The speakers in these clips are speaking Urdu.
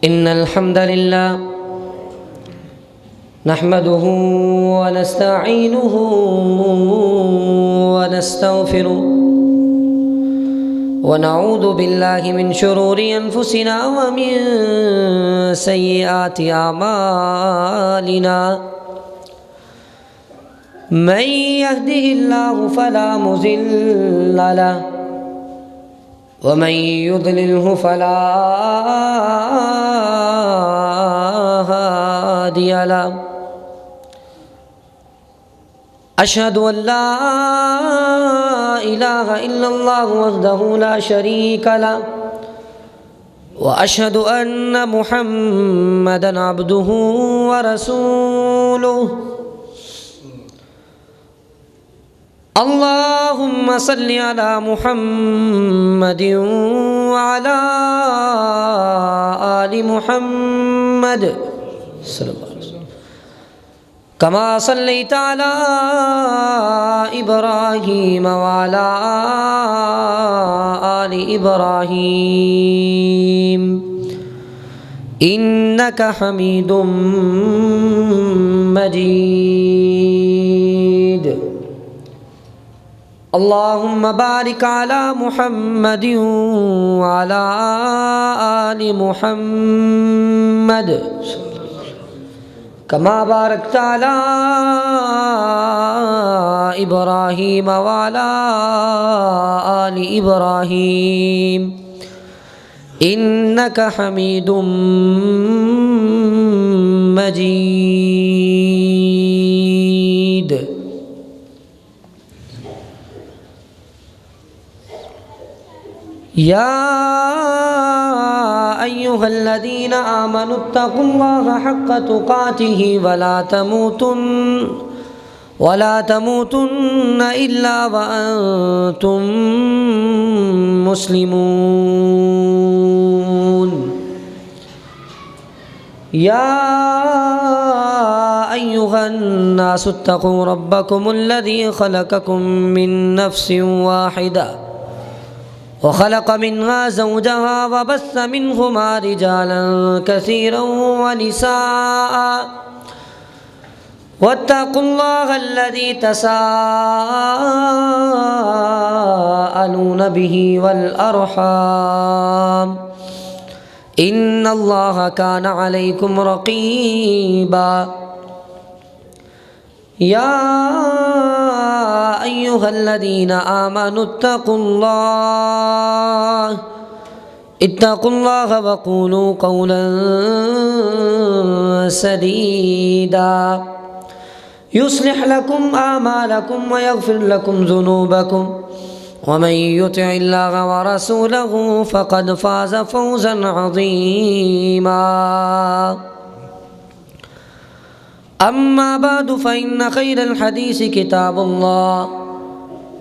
إن الحمد لله نحمده ونستعينه ونستغفره ونعوذ بالله من شرور أنفسنا ومن سيئات أعمالنا من يهده الله فلا مضل له ومن يضلله فلا هادي له أشهد أن لا إله إلا الله وحده لا شريك له وأشهد أن محمدًا عبده ورسوله اللهم صل على محمد وعلى آل محمد صلى الله عليه وسلم كما صليت على إبراهيم وعلى آل إبراهيم إنك حميد مجيد اللهم بارك على محمد وعلى آل محمد كما باركت على إبراهيم وعلى آل إبراهيم إنك حميد مجيد يا أيها الذين آمنوا اتقوا الله حق تقاته ولا تموتن إلا وأنتم مسلمون يا أيها الناس اتقوا ربكم الذي خلقكم من نفس واحدة وخلق منها زوجها وبث منهما رجالا كثيرا ونساء واتقوا الله الذي تساءلون به والأرحام إن الله كان عليكم رقيبا يا أيها الذين آمنوا اتقوا الله وقولوا قولا سديدا يصلح لكم أعمالكم ويغفر لكم ذنوبكم ومن يطع الله ورسوله فقد فاز فوزا عظيما أما بعد فإن خير الحديث كتاب الله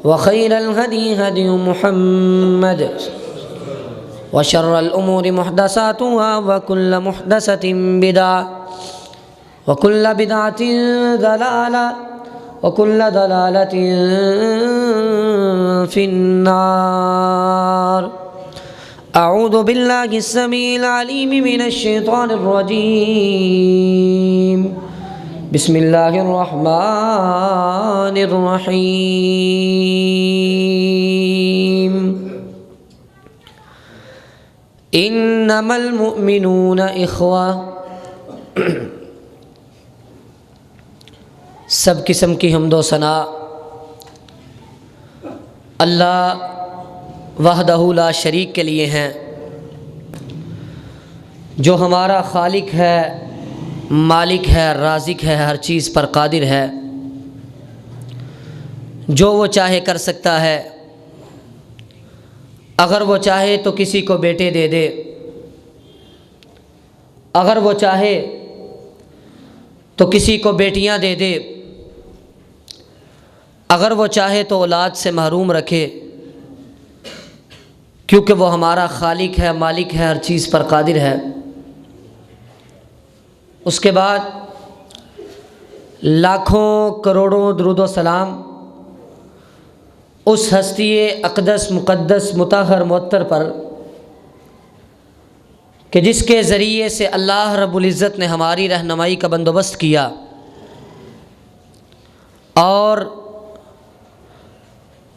وخير الهدي هدي محمد وشر الأمور محدثاتها وكل محدثة بدعة وكل بدعة ضلالة وكل ضلالة في النار أعوذ بالله السميع العليم من الشيطان الرجيم بسم الله الرحمن الرحيم إنما المؤمنون إخوة سب قسم کی حمد و ثنا اللہ وحدہ لا شریک کے لیے ہیں، جو ہمارا خالق ہے، مالک ہے، رازق ہے، ہر چیز پر قادر ہے، جو وہ چاہے کر سکتا ہے۔ اگر وہ چاہے تو کسی کو بیٹے دے دے، اگر وہ چاہے تو کسی کو بیٹیاں دے دے، اگر وہ چاہے تو اولاد سے محروم رکھے، کیونکہ وہ ہمارا خالق ہے، مالک ہے، ہر چیز پر قادر ہے۔ اس کے بعد لاکھوں کروڑوں درود و سلام اس ہستی اقدس مقدس مطہر معطر پر کہ جس کے ذریعے سے اللہ رب العزت نے ہماری رہنمائی کا بندوبست کیا اور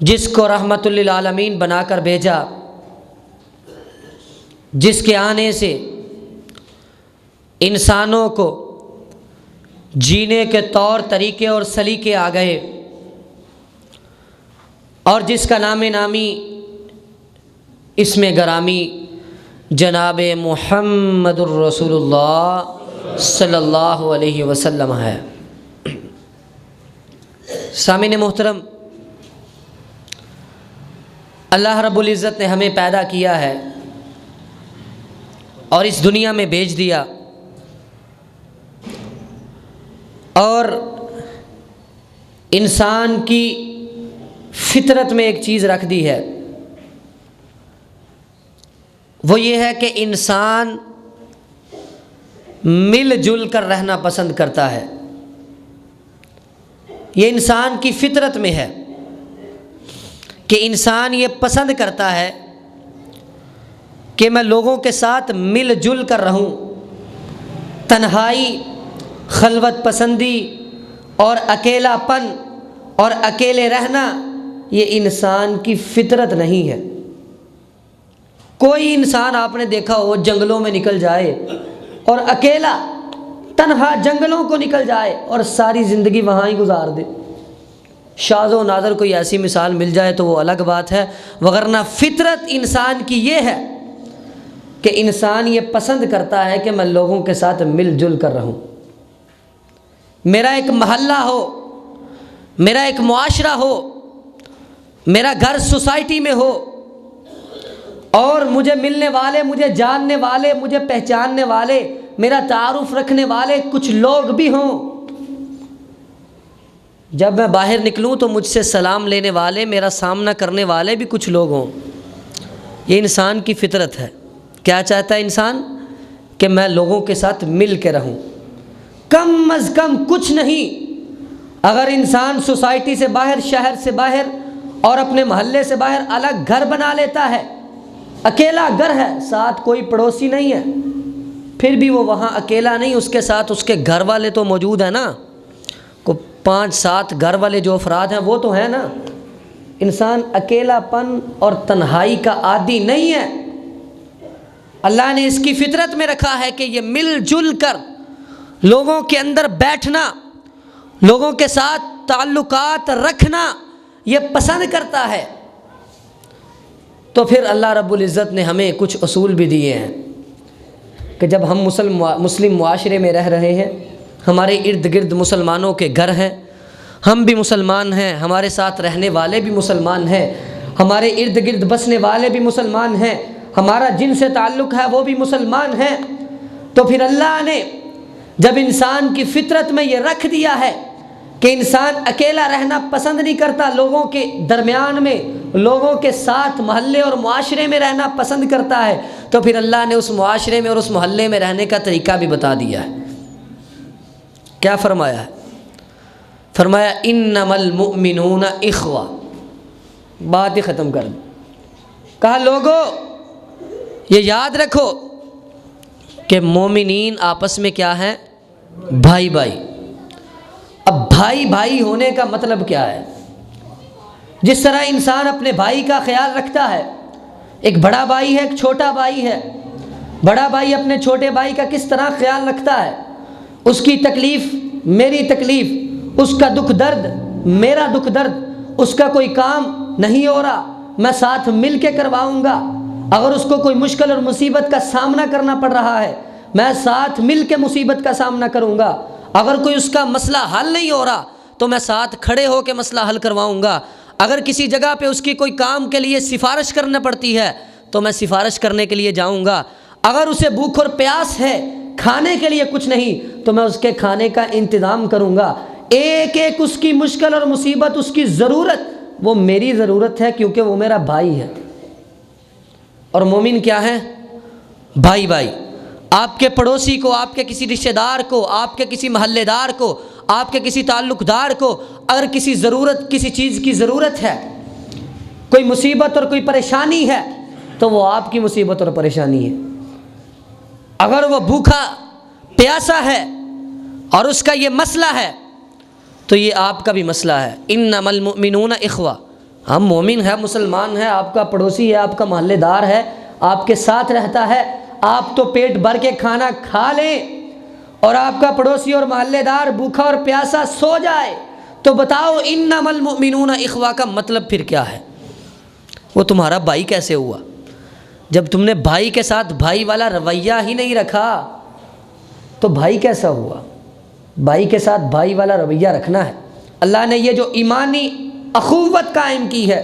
جس کو رحمت للعالمین بنا کر بھیجا، جس کے آنے سے انسانوں کو جینے کے طور طریقے اور سلیقے آ گئے، اور جس کا نام نامی اسم گرامی جناب محمد الرسول اللہ صلی اللہ علیہ وسلم ہے۔ سامعین محترم، اللہ رب العزت نے ہمیں پیدا کیا ہے اور اس دنیا میں بھیج دیا، اور انسان کی فطرت میں ایک چیز رکھ دی ہے، وہ یہ ہے کہ انسان مل جل کر رہنا پسند کرتا ہے۔ یہ انسان کی فطرت میں ہے کہ انسان یہ پسند کرتا ہے کہ میں لوگوں کے ساتھ مل جل کر رہوں۔ تنہائی، خلوت پسندی اور اکیلا پن اور اکیلے رہنا یہ انسان کی فطرت نہیں ہے۔ کوئی انسان آپ نے دیکھا ہو جنگلوں میں نکل جائے اور اکیلا تنہا جنگلوں کو نکل جائے اور ساری زندگی وہاں ہی گزار دے؟ شاذ و نادر کوئی ایسی مثال مل جائے تو وہ الگ بات ہے، وگرنہ فطرت انسان کی یہ ہے کہ انسان یہ پسند کرتا ہے کہ میں لوگوں کے ساتھ مل جل کر رہوں۔ میرا ایک محلہ ہو، میرا ایک معاشرہ ہو، میرا گھر سوسائٹی میں ہو، اور مجھے ملنے والے، مجھے جاننے والے، مجھے پہچاننے والے، میرا تعارف رکھنے والے کچھ لوگ بھی ہوں۔ جب میں باہر نکلوں تو مجھ سے سلام لینے والے، میرا سامنا کرنے والے بھی کچھ لوگ ہوں۔ یہ انسان کی فطرت ہے۔ کیا چاہتا ہے انسان؟ کہ میں لوگوں کے ساتھ مل کے رہوں۔ کم از کم کچھ نہیں، اگر انسان سوسائٹی سے باہر، شہر سے باہر اور اپنے محلے سے باہر الگ گھر بنا لیتا ہے، اکیلا گھر ہے، ساتھ کوئی پڑوسی نہیں ہے، پھر بھی وہ وہاں اکیلا نہیں، اس کے ساتھ اس کے گھر والے تو موجود ہیں نا، کو 5-7 گھر والے جو افراد ہیں وہ تو ہیں نا۔ انسان اکیلا پن اور تنہائی کا عادی نہیں ہے۔ اللہ نے اس کی فطرت میں رکھا ہے کہ یہ مل جل کر لوگوں کے اندر بیٹھنا، لوگوں کے ساتھ تعلقات رکھنا یہ پسند کرتا ہے۔ تو پھر اللہ رب العزت نے ہمیں کچھ اصول بھی دیے ہیں کہ جب ہم مسلم معاشرے میں رہ رہے ہیں، ہمارے ارد گرد مسلمانوں کے گھر ہیں، ہم بھی مسلمان ہیں، ہمارے ساتھ رہنے والے بھی مسلمان ہیں، ہمارے ارد گرد بسنے والے بھی مسلمان ہیں، ہمارا جن سے تعلق ہے وہ بھی مسلمان ہیں، تو پھر اللہ نے جب انسان کی فطرت میں یہ رکھ دیا ہے کہ انسان اکیلا رہنا پسند نہیں کرتا، لوگوں کے درمیان میں، لوگوں کے ساتھ محلے اور معاشرے میں رہنا پسند کرتا ہے، تو پھر اللہ نے اس معاشرے میں اور اس محلے میں رہنے کا طریقہ بھی بتا دیا ہے۔ کیا فرمایا ہے؟ فرمایا انما المؤمنون اخوہ۔ بات ہی ختم کر دی۔ کہا لوگو یہ یاد رکھو کہ مومنین آپس میں کیا ہیں؟ بھائی بھائی۔ اب بھائی بھائی ہونے کا مطلب کیا ہے؟ جس طرح انسان اپنے بھائی کا خیال رکھتا ہے، ایک بڑا بھائی ہے، ایک چھوٹا بھائی ہے، بڑا بھائی اپنے چھوٹے بھائی کا کس طرح خیال رکھتا ہے، اس کی تکلیف میری تکلیف، اس کا دکھ درد میرا دکھ درد، اس کا کوئی کام نہیں ہو رہا میں ساتھ مل کے کرواؤں گا، اگر اس کو کوئی مشکل اور مصیبت کا سامنا کرنا پڑ رہا ہے میں ساتھ مل کے مصیبت کا سامنا کروں گا، اگر کوئی اس کا مسئلہ حل نہیں ہو رہا تو میں ساتھ کھڑے ہو کے مسئلہ حل کرواؤں گا، اگر کسی جگہ پہ اس کی کوئی کام کے لیے سفارش کرنا پڑتی ہے تو میں سفارش کرنے کے لیے جاؤں گا، اگر اسے بھوک اور پیاس ہے، کھانے کے لیے کچھ نہیں تو میں اس کے کھانے کا انتظام کروں گا، ایک ایک اس کی مشکل اور مصیبت، اس کی ضرورت وہ میری ضرورت ہے کیونکہ وہ میرا بھائی ہے۔ اور مومن کیا ہے؟ بھائی بھائی۔ آپ کے پڑوسی کو، آپ کے کسی رشتہ دار کو، آپ کے کسی محلے دار کو، آپ کے کسی تعلق دار کو اگر کسی ضرورت، کسی چیز کی ضرورت ہے، کوئی مصیبت اور کوئی پریشانی ہے تو وہ آپ کی مصیبت اور پریشانی ہے، اگر وہ بھوکا پیاسا ہے اور اس کا یہ مسئلہ ہے تو یہ آپ کا بھی مسئلہ ہے۔ انما المؤمنون اخوہ، ہم مومن ہیں، مسلمان ہیں، آپ کا پڑوسی ہے، آپ کا محلے دار ہے، آپ کے ساتھ رہتا ہے، آپ تو پیٹ بھر کے کھانا کھا لیں اور آپ کا پڑوسی اور محلے دار بھوکا اور پیاسا سو جائے تو بتاؤ انما المؤمنون اخوہ کا مطلب پھر کیا ہے؟ وہ تمہارا بھائی کیسے ہوا جب تم نے بھائی کے ساتھ بھائی والا رویہ ہی نہیں رکھا؟ تو بھائی کیسا ہوا؟ بھائی کے ساتھ بھائی والا رویہ رکھنا ہے۔ اللہ نے یہ جو ایمانی اخوت قائم کی ہے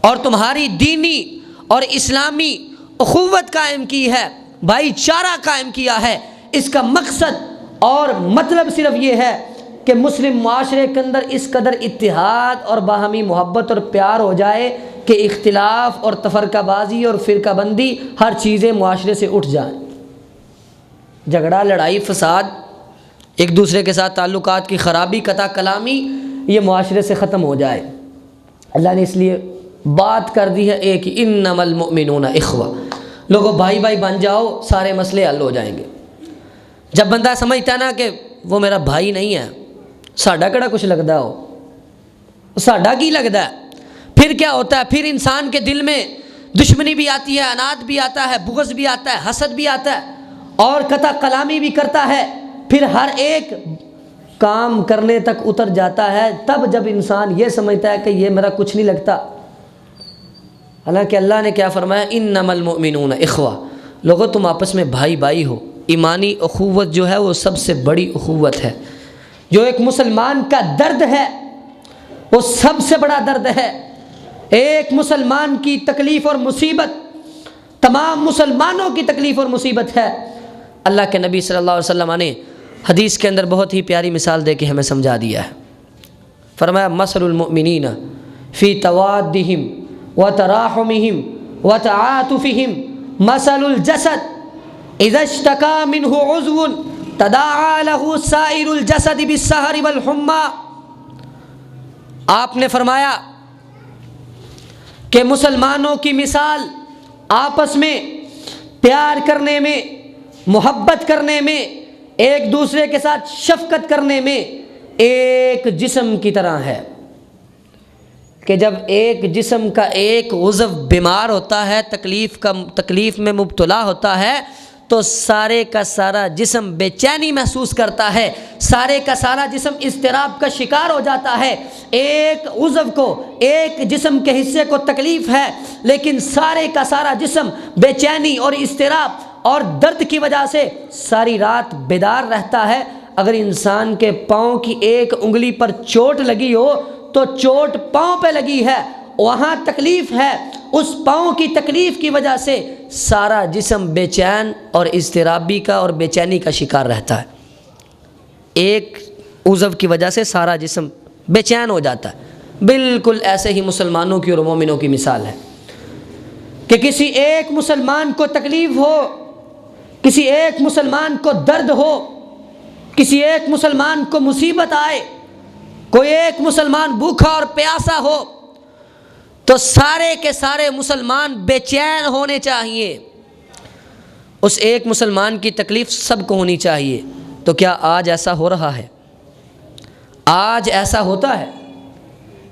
اور تمہاری دینی اور اسلامی اخوت قائم کی ہے، بھائی چارہ قائم کیا ہے، اس کا مقصد اور مطلب صرف یہ ہے کہ مسلم معاشرے کے اندر اس قدر اتحاد اور باہمی محبت اور پیار ہو جائے کہ اختلاف اور تفرقہ بازی اور فرقہ بندی ہر چیزیں معاشرے سے اٹھ جائیں، جھگڑا لڑائی فساد، ایک دوسرے کے ساتھ تعلقات کی خرابی، قطع کلامی، یہ معاشرے سے ختم ہو جائے۔ اللہ نے اس لیے بات کر دی ہے ایک ہی، انما المؤمنون اخوہ، لوگوں بھائی بھائی بن جاؤ، سارے مسئلے حل ہو جائیں گے۔ جب بندہ سمجھتا ہے نا کہ وہ میرا بھائی نہیں ہے، ساڈا کڑا کچھ لگتا ہو، ساڈا کی لگتا ہے، پھر کیا ہوتا ہے؟ پھر انسان کے دل میں دشمنی بھی آتی ہے، عناد بھی آتا ہے، بغض بھی آتا ہے، حسد بھی آتا ہے اور قطع کلامی بھی کرتا ہے، پھر ہر ایک کام کرنے تک اتر جاتا ہے۔ تب جب انسان یہ سمجھتا ہے کہ یہ میرا کچھ نہیں لگتا، حالانکہ اللہ نے کیا فرمایا؟ انما المؤمنون اخوہ، لوگوں تم آپس میں بھائی بھائی ہو۔ ایمانی اخوت جو ہے وہ سب سے بڑی اخوت ہے، جو ایک مسلمان کا درد ہے وہ سب سے بڑا درد ہے۔ ایک مسلمان کی تکلیف اور مصیبت تمام مسلمانوں کی تکلیف اور مصیبت ہے۔ اللہ کے نبی صلی اللہ علیہ وسلم نے حدیث کے اندر بہت ہی پیاری مثال دے کے ہمیں سمجھا دیا ہے۔ فرمایا مثل المؤمنین فی توادہم وتراحمہم وتعاطفہم مثل الجسد اذا اشتکا منہ عضو تداعی لہ سائر الجسد بالسہر والحمى۔ آپ نے فرمایا کہ مسلمانوں کی مثال آپس میں پیار کرنے میں، محبت کرنے میں، ایک دوسرے کے ساتھ شفقت کرنے میں ایک جسم کی طرح ہے کہ جب ایک جسم کا ایک عضو بیمار ہوتا ہے، تکلیف میں مبتلا ہوتا ہے تو سارے کا سارا جسم بے چینی محسوس کرتا ہے، سارے کا سارا جسم اضطراب کا شکار ہو جاتا ہے۔ ایک عضو کو، ایک جسم کے حصے کو تکلیف ہے لیکن سارے کا سارا جسم بے چینی اور اضطراب اور درد کی وجہ سے ساری رات بیدار رہتا ہے۔ اگر انسان کے پاؤں کی ایک انگلی پر چوٹ لگی ہو تو چوٹ پاؤں پہ لگی ہے، وہاں تکلیف ہے، اس پاؤں کی تکلیف کی وجہ سے سارا جسم بے چین اور اضطرابی کا اور بے چینی کا شکار رہتا ہے۔ ایک عضو کی وجہ سے سارا جسم بے چین ہو جاتا ہے۔ بالکل ایسے ہی مسلمانوں کی اور مومنوں کی مثال ہے کہ کسی ایک مسلمان کو تکلیف ہو، کسی ایک مسلمان کو درد ہو، کسی ایک مسلمان کو مصیبت آئے، کوئی ایک مسلمان بھوکا اور پیاسا ہو تو سارے کے سارے مسلمان بے چین ہونے چاہیے۔ اس ایک مسلمان کی تکلیف سب کو ہونی چاہیے۔ تو کیا آج ایسا ہو رہا ہے؟ آج ایسا ہوتا ہے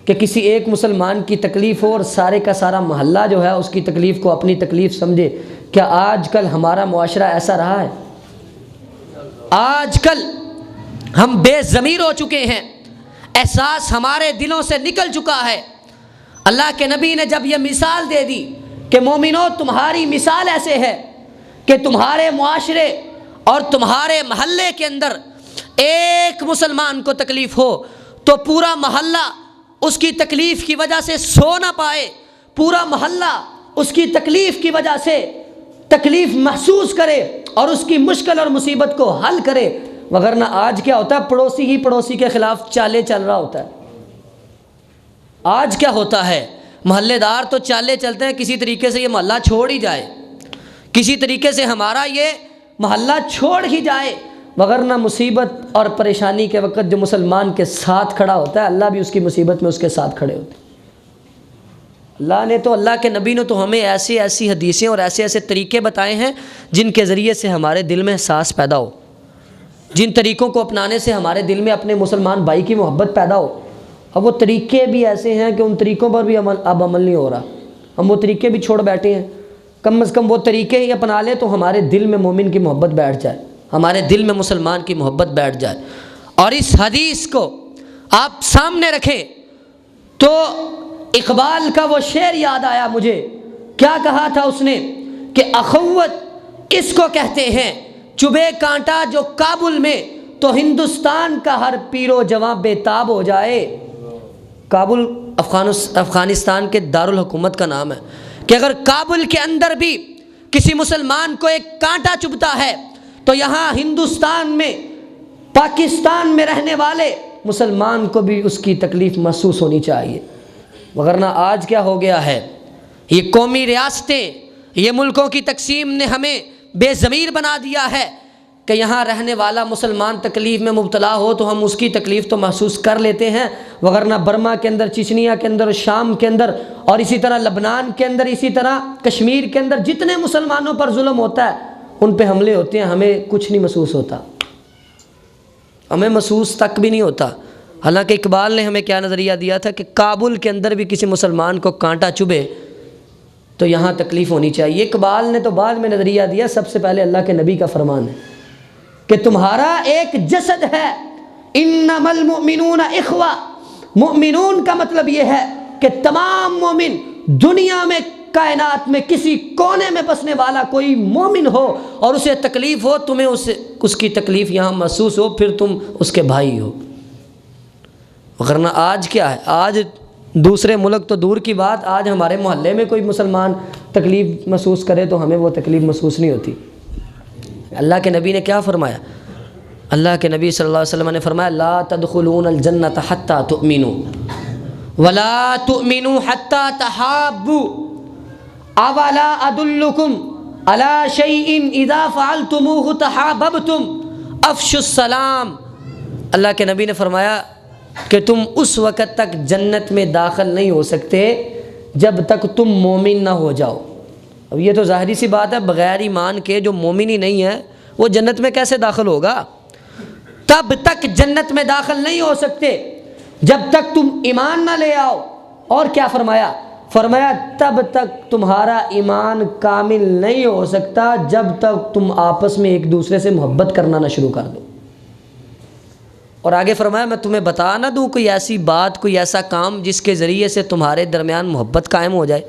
کہ کسی ایک مسلمان کی تکلیف ہو اور سارے کا سارا محلہ جو ہے اس کی تکلیف کو اپنی تکلیف سمجھے؟ کیا آج کل ہمارا معاشرہ ایسا رہا ہے؟ آج کل ہم بے ضمیر ہو چکے ہیں، احساس ہمارے دلوں سے نکل چکا ہے۔ اللہ کے نبی نے جب یہ مثال دے دی کہ مومنو تمہاری مثال ایسے ہے کہ تمہارے معاشرے اور تمہارے محلے کے اندر ایک مسلمان کو تکلیف ہو تو پورا محلہ اس کی تکلیف کی وجہ سے سو نہ پائے، پورا محلہ اس کی تکلیف کی وجہ سے تکلیف محسوس کرے اور اس کی مشکل اور مصیبت کو حل کرے۔ وگرنہ آج کیا ہوتا ہے؟ پڑوسی ہی پڑوسی کے خلاف چالے چل رہا ہوتا ہے۔ آج کیا ہوتا ہے؟ محلے دار تو چالے چلتے ہیں کسی طریقے سے یہ محلہ چھوڑ ہی جائے، کسی طریقے سے ہمارا یہ محلہ چھوڑ ہی جائے، وگرنہ مصیبت اور پریشانی کے وقت جو مسلمان کے ساتھ کھڑا ہوتا ہے اللہ بھی اس کی مصیبت میں اس کے ساتھ کھڑے ہوتے ہیں۔ اللہ نے تو، اللہ کے نبی نے تو ہمیں ایسی ایسی حدیثیں اور ایسے ایسے طریقے بتائے ہیں جن کے ذریعے سے ہمارے دل میں احساس پیدا ہو، جن طریقوں کو اپنانے سے ہمارے دل میں اپنے مسلمان بھائی کی محبت پیدا ہو۔ اب وہ طریقے بھی ایسے ہیں کہ ان طریقوں پر بھی اب عمل نہیں ہو رہا، ہم وہ طریقے بھی چھوڑ بیٹھے ہیں۔ کم از کم وہ طریقے ہی اپنا لیں تو ہمارے دل میں مومن کی محبت بیٹھ جائے، ہمارے دل میں مسلمان کی محبت بیٹھ جائے۔ اور اس حدیث کو آپ سامنے رکھیں تو اقبال کا وہ شعر یاد آیا مجھے۔ کیا کہا تھا اس نے کہ اخوت اس کو کہتے ہیں چبھے کانٹا جو کابل میں، تو ہندوستان کا ہر پیر و جواں بے تاب ہو جائے۔ کابل افغانستان کے دارالحکومت کا نام ہے کہ اگر کابل کے اندر بھی کسی مسلمان کو ایک کانٹا چبھتا ہے تو یہاں ہندوستان میں، پاکستان میں رہنے والے مسلمان کو بھی اس کی تکلیف محسوس ہونی چاہیے۔ وگرنہ آج کیا ہو گیا ہے، یہ قومی ریاستیں، یہ ملکوں کی تقسیم نے ہمیں بے ضمیر بنا دیا ہے کہ یہاں رہنے والا مسلمان تکلیف میں مبتلا ہو تو ہم اس کی تکلیف تو محسوس کر لیتے ہیں، وگرنہ برما کے اندر، چچنیا کے اندر، شام کے اندر، اور اسی طرح لبنان کے اندر، اسی طرح کشمیر کے اندر جتنے مسلمانوں پر ظلم ہوتا ہے ان پہ حملے ہوتے ہیں، ہمیں کچھ نہیں محسوس ہوتا، ہمیں محسوس تک بھی نہیں ہوتا۔ حالانکہ اقبال نے ہمیں کیا نظریہ دیا تھا کہ کابل کے اندر بھی کسی مسلمان کو کانٹا چبھے تو یہاں تکلیف ہونی چاہیے۔ اقبال نے تو بعد میں نظریہ دیا، سب سے پہلے اللہ کے نبی کا فرمان ہے کہ تمہارا ایک جسد ہے، انما المؤمنون اخوہ۔ مؤمنون کا مطلب یہ ہے کہ تمام مومن، دنیا میں، کائنات میں کسی کونے میں بسنے والا کوئی مومن ہو اور اسے تکلیف ہو، تمہیں اس کی تکلیف یہاں محسوس ہو، پھر تم اس کے بھائی ہو۔ ورنہ آج کیا ہے، آج دوسرے ملک تو دور کی بات، آج ہمارے محلے میں کوئی مسلمان تکلیف محسوس کرے تو ہمیں وہ تکلیف محسوس نہیں ہوتی۔ اللہ کے نبی نے کیا فرمایا؟ اللہ کے نبی صلی اللہ علیہ وسلم نے فرمایا لا تدخلون الجنۃ حتی تؤمنوا ولا تؤمنوا حتی تحابوا اولا ادلکم علی شیء اذا فعلتموه تحاببتم افشوا السلام۔ اللہ کے نبی نے فرمایا کہ تم اس وقت تک جنت میں داخل نہیں ہو سکتے جب تک تم مومن نہ ہو جاؤ۔ اب یہ تو ظاہری سی بات ہے، بغیر ایمان کے جو مومن ہی نہیں ہے وہ جنت میں کیسے داخل ہوگا؟ تب تک جنت میں داخل نہیں ہو سکتے جب تک تم ایمان نہ لے آؤ۔ اور کیا فرمایا؟ فرمایا تب تک تمہارا ایمان کامل نہیں ہو سکتا جب تک تم آپس میں ایک دوسرے سے محبت کرنا نہ شروع کر دو۔ اور آگے فرمایا میں تمہیں بتا نہ دوں کوئی ایسی بات، کوئی ایسا کام جس کے ذریعے سے تمہارے درمیان محبت قائم ہو جائے۔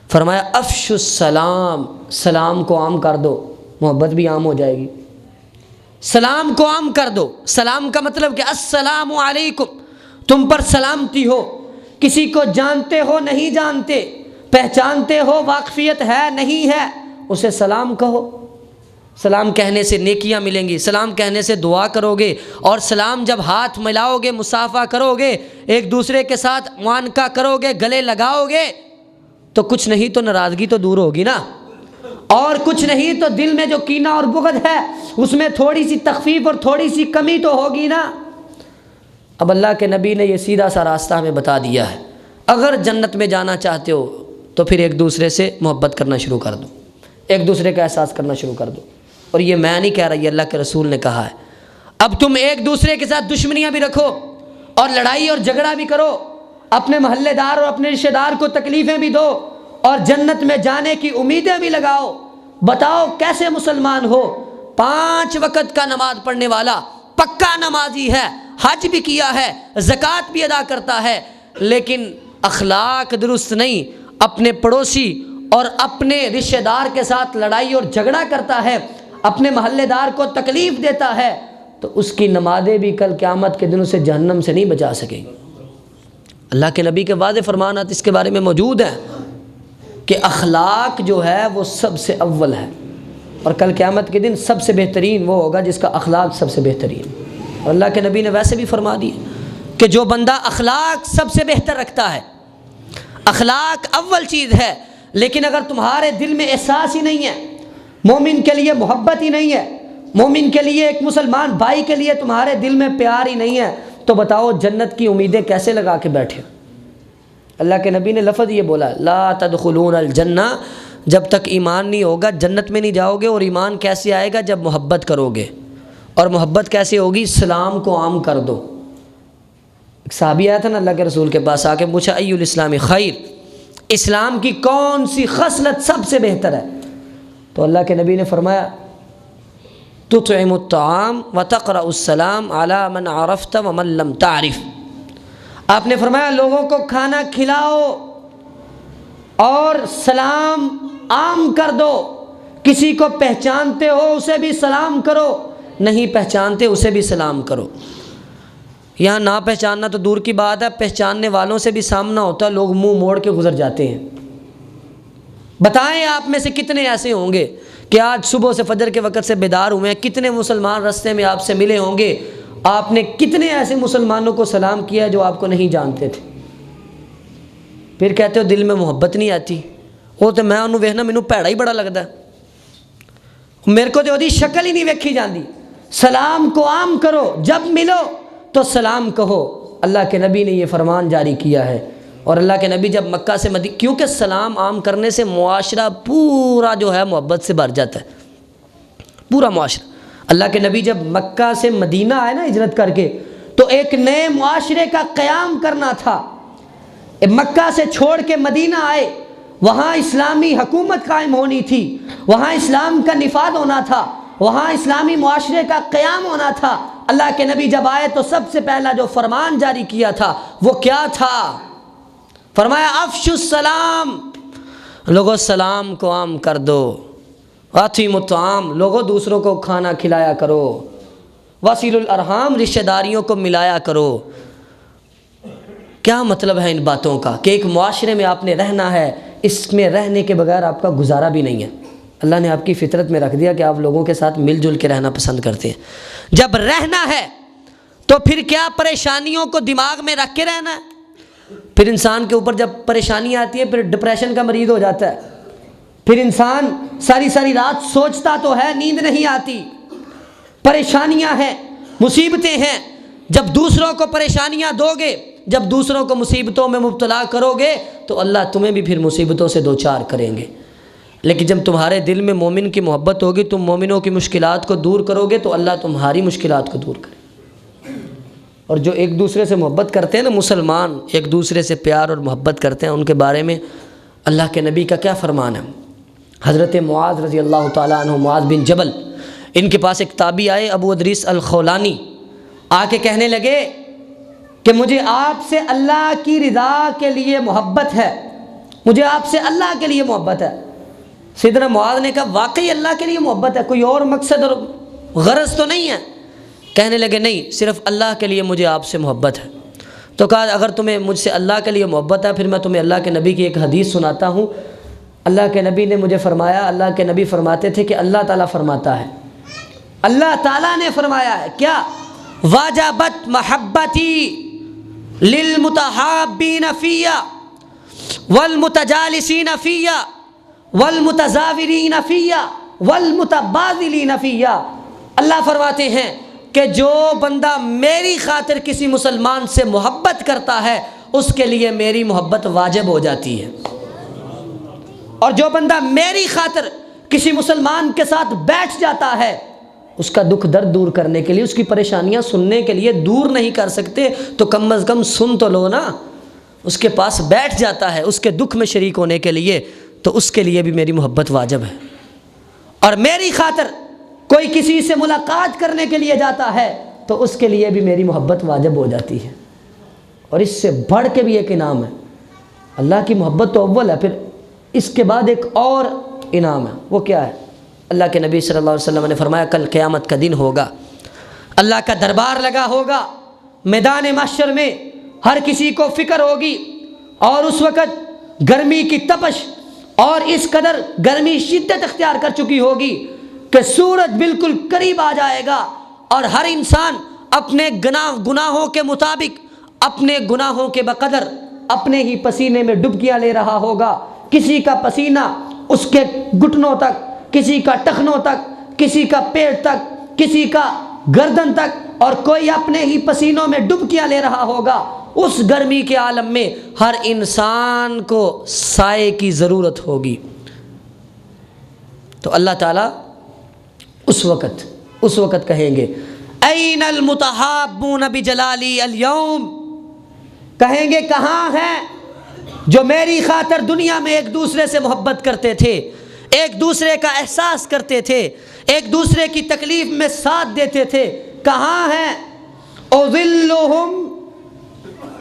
فرمایا افشوا السلام، سلام کو عام کر دو، محبت بھی عام ہو جائے گی۔ سلام کو عام کر دو، سلام کا مطلب کہ السلام علیکم، تم پر سلامتی ہو، کسی کو جانتے ہو نہیں جانتے، پہچانتے ہو واقفیت ہے نہیں ہے، اسے سلام کہو۔ سلام کہنے سے نیکیاں ملیں گی، سلام کہنے سے دعا کرو گے، اور سلام جب ہاتھ ملاؤ گے، مصافحہ کرو گے، ایک دوسرے کے ساتھ معانقہ کرو گے، گلے لگاؤ گے، تو کچھ نہیں تو ناراضگی تو دور ہوگی نا، اور کچھ نہیں تو دل میں جو کینہ اور بغض ہے اس میں تھوڑی سی تخفیف اور تھوڑی سی کمی تو ہوگی نا۔ اب اللہ کے نبی نے یہ سیدھا سا راستہ ہمیں بتا دیا ہے، اگر جنت میں جانا چاہتے ہو تو پھر ایک دوسرے سے محبت کرنا شروع کر دو، ایک دوسرے کا احساس کرنا شروع کر دو۔ اور یہ میں نہیں کہہ رہا، یہ اللہ کے رسول نے کہا ہے۔ اب تم ایک دوسرے کے ساتھ دشمنیاں بھی رکھو اور لڑائی اور جھگڑا بھی کرو، اپنے محلے دار اور اپنے رشتہ دار کو تکلیفیں بھی دو، اور جنت میں جانے کی امیدیں بھی لگاؤ۔ بتاؤ کیسے مسلمان ہو، 5 وقت کا نماز پڑھنے والا، پکا نمازی ہے، حج بھی کیا ہے، زکوٰۃ بھی ادا کرتا ہے، لیکن اخلاق درست نہیں، اپنے پڑوسی اور اپنے رشتہ دار کے ساتھ لڑائی اور جھگڑا کرتا ہے، اپنے محلے دار کو تکلیف دیتا ہے، تو اس کی نمازیں بھی کل قیامت کے دن اسے جہنم سے نہیں بچا سکیں گی۔ اللہ کے نبی کے واضح فرمانات اس کے بارے میں موجود ہیں کہ اخلاق جو ہے وہ سب سے اول ہے، اور کل قیامت کے دن سب سے بہترین وہ ہوگا جس کا اخلاق سب سے بہترین۔ اور اللہ کے نبی نے ویسے بھی فرما دیا کہ جو بندہ اخلاق سب سے بہتر رکھتا ہے، اخلاق اول چیز ہے، لیکن اگر تمہارے دل میں احساس ہی نہیں ہے، مومن کے لیے محبت ہی نہیں ہے، مومن کے لیے، ایک مسلمان بھائی کے لیے تمہارے دل میں پیار ہی نہیں ہے، تو بتاؤ جنت کی امیدیں کیسے لگا کے بیٹھے؟ اللہ کے نبی نے لفظ یہ بولا، لا تدخلون الجنہ، جب تک ایمان نہیں ہوگا جنت میں نہیں جاؤ گے۔ اور ایمان کیسے آئے گا؟ جب محبت کرو گے۔ اور محبت کیسے ہوگی؟ سلام کو عام کر دو۔ ایک صحابی آیا تھا نا اللہ کے رسول کے پاس، آ کے پوچھا ای الاسلام خیر، اسلام کی کون سی خصلت سب سے بہتر ہے؟ تو اللہ کے نبی نے فرمایا تطعم الطعام وتقرأ السلام علی من عرفت ومن لم تعرف۔ آپ نے فرمایا لوگوں کو کھانا کھلاؤ اور سلام عام کر دو، کسی کو پہچانتے ہو اسے بھی سلام کرو، نہیں پہچانتے اسے بھی سلام کرو۔ یہاں نہ پہچاننا تو دور کی بات ہے، پہچاننے والوں سے بھی سامنا ہوتا ہے، لوگ منہ موڑ کے گزر جاتے ہیں۔ بتائیں آپ میں سے کتنے ایسے ہوں گے کہ آج صبح سے فجر کے وقت سے بیدار ہوئے ہیں، کتنے مسلمان راستے میں آپ سے ملے ہوں گے، آپ نے کتنے ایسے مسلمانوں کو سلام کیا جو آپ کو نہیں جانتے تھے، پھر کہتے ہو دل میں محبت نہیں آتی۔ وہ تو میں انہوں ویکھنا مینوں بھیڑا ہی بڑا لگتا ہے، میرے کو تو ਉਹਦੀ شکل ہی نہیں ویکھی جاندی۔ سلام کو عام کرو، جب ملو تو سلام کہو۔ اللہ کے نبی نے یہ فرمان جاری کیا ہے۔ اور اللہ کے نبی جب مکہ سے کیونکہ سلام عام کرنے سے معاشرہ پورا جو ہے محبت سے بھر جاتا ہے، پورا معاشرہ۔ اللہ کے نبی جب مکہ سے مدینہ آئے نا ہجرت کر کے، تو ایک نئے معاشرے کا قیام کرنا تھا۔ مکہ سے چھوڑ کے مدینہ آئے، وہاں اسلامی حکومت قائم ہونی تھی، وہاں اسلام کا نفاذ ہونا تھا، وہاں اسلامی معاشرے کا قیام ہونا تھا۔ اللہ کے نبی جب آئے تو سب سے پہلا جو فرمان جاری کیا تھا وہ کیا تھا؟ فرمایا افشوا السلام، لوگوں سلام کو عام کر دو۔ واطعموا الطعام، لوگوں دوسروں کو کھانا کھلایا کرو۔ وصلوا الارحام، رشتہ داریوں کو ملایا کرو۔ کیا مطلب ہے ان باتوں کا؟ کہ ایک معاشرے میں آپ نے رہنا ہے، اس میں رہنے کے بغیر آپ کا گزارا بھی نہیں ہے۔ اللہ نے آپ کی فطرت میں رکھ دیا کہ آپ لوگوں کے ساتھ مل جل کے رہنا پسند کرتے ہیں۔ جب رہنا ہے تو پھر کیا پریشانیوں کو دماغ میں رکھ کے رہنا ہے؟ پھر انسان کے اوپر جب پریشانی آتی ہے پھر ڈپریشن کا مریض ہو جاتا ہے، پھر انسان ساری ساری رات سوچتا تو ہے، نیند نہیں آتی، پریشانیاں ہیں، مصیبتیں ہیں۔ جب دوسروں کو پریشانیاں دو گے، جب دوسروں کو مصیبتوں میں مبتلا کرو گے تو اللہ تمہیں بھی پھر مصیبتوں سے دوچار کریں گے۔ لیکن جب تمہارے دل میں مومن کی محبت ہوگی، تم مومنوں کی مشکلات کو دور کرو گے تو اللہ تمہاری مشکلات کو دور کرے۔ اور جو ایک دوسرے سے محبت کرتے ہیں نا، مسلمان ایک دوسرے سے پیار اور محبت کرتے ہیں، ان کے بارے میں اللہ کے نبی کا کیا فرمان ہے؟ حضرت معاذ رضی اللہ تعالیٰ عنہ، معاذ بن جبل، ان کے پاس ایک تابعی آئے ابو ادریس الخولانی، آ کے کہنے لگے کہ مجھے آپ سے اللہ کی رضا کے لیے محبت ہے، مجھے آپ سے اللہ کے لیے محبت ہے۔ سیدنا معاذ نے کہا واقعی اللہ کے لیے محبت ہے، کوئی اور مقصد اور غرض تو نہیں ہے؟ کہنے لگے نہیں، صرف اللہ کے لیے مجھے آپ سے محبت ہے۔ تو کہا اگر تمہیں مجھ سے اللہ کے لیے محبت ہے پھر میں تمہیں اللہ کے نبی کی ایک حدیث سناتا ہوں۔ اللہ کے نبی نے مجھے فرمایا، اللہ کے نبی فرماتے تھے کہ اللہ تعالیٰ فرماتا ہے، اللہ تعالیٰ نے فرمایا ہے کیا؟ واجبت محبتی للمتحابین فیہ والمتجالسین فیہ والمتزاورین فیہ والمتبادلین فیہ۔ اللہ فرماتے ہیں کہ جو بندہ میری خاطر کسی مسلمان سے محبت کرتا ہے اس کے لیے میری محبت واجب ہو جاتی ہے، اور جو بندہ میری خاطر کسی مسلمان کے ساتھ بیٹھ جاتا ہے، اس کا دکھ درد دور کرنے کے لیے، اس کی پریشانیاں سننے کے لیے، دور نہیں کر سکتے تو کم از کم سن تو لو نا، اس کے پاس بیٹھ جاتا ہے اس کے دکھ میں شریک ہونے کے لیے، تو اس کے لیے بھی میری محبت واجب ہے۔ اور میری خاطر کوئی کسی سے ملاقات کرنے کے لیے جاتا ہے تو اس کے لیے بھی میری محبت واجب ہو جاتی ہے۔ اور اس سے بڑھ کے بھی ایک انعام ہے، اللہ کی محبت تو اول ہے، پھر اس کے بعد ایک اور انعام ہے، وہ کیا ہے؟ اللہ کے نبی صلی اللہ علیہ وسلم نے فرمایا کل قیامت کا دن ہوگا، اللہ کا دربار لگا ہوگا، میدان محشر میں ہر کسی کو فکر ہوگی، اور اس وقت گرمی کی تپش اور اس قدر گرمی شدت اختیار کر چکی ہوگی کہ سورج بالکل قریب آ جائے گا، اور ہر انسان اپنے گناہوں کے مطابق، اپنے گناہوں کے بقدر اپنے ہی پسینے میں ڈبکیاں لے رہا ہوگا۔ کسی کا پسینہ اس کے گھٹنوں تک، کسی کا ٹخنوں تک، کسی کا پیٹ تک، کسی کا گردن تک، اور کوئی اپنے ہی پسینوں میں ڈبکیاں لے رہا ہوگا، اس گرمی کے عالم میں ہر انسان کو سائے کی ضرورت ہوگی۔ تو اللہ تعالیٰ اس وقت کہیں گے این المتحابون بجلالی اليوم، کہیں گے کہاں ہیں جو میری خاطر دنیا میں ایک دوسرے سے محبت کرتے تھے، ایک دوسرے کا احساس کرتے تھے، ایک دوسرے کی تکلیف میں ساتھ دیتے تھے، کہاں ہیں؟ اظلہم،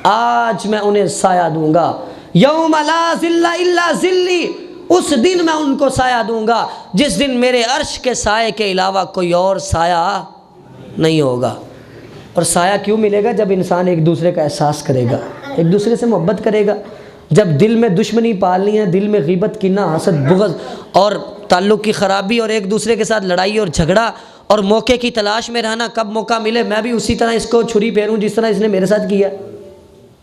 آج میں انہیں سایہ دوں گا، یوم لا ظل الا ظلی، اس دن میں ان کو سایہ دوں گا جس دن میرے عرش کے سائے کے علاوہ کوئی اور سایہ نہیں ہوگا۔ اور سایہ کیوں ملے گا؟ جب انسان ایک دوسرے کا احساس کرے گا، ایک دوسرے سے محبت کرے گا۔ جب دل میں دشمنی پالنی ہے، دل میں غیبت، کینہ، حسد، بغض اور تعلق کی خرابی اور ایک دوسرے کے ساتھ لڑائی اور جھگڑا اور موقع کی تلاش میں رہنا، کب موقع ملے میں بھی اسی طرح اس کو چھری پھیروں جس طرح اس نے میرے ساتھ کیا،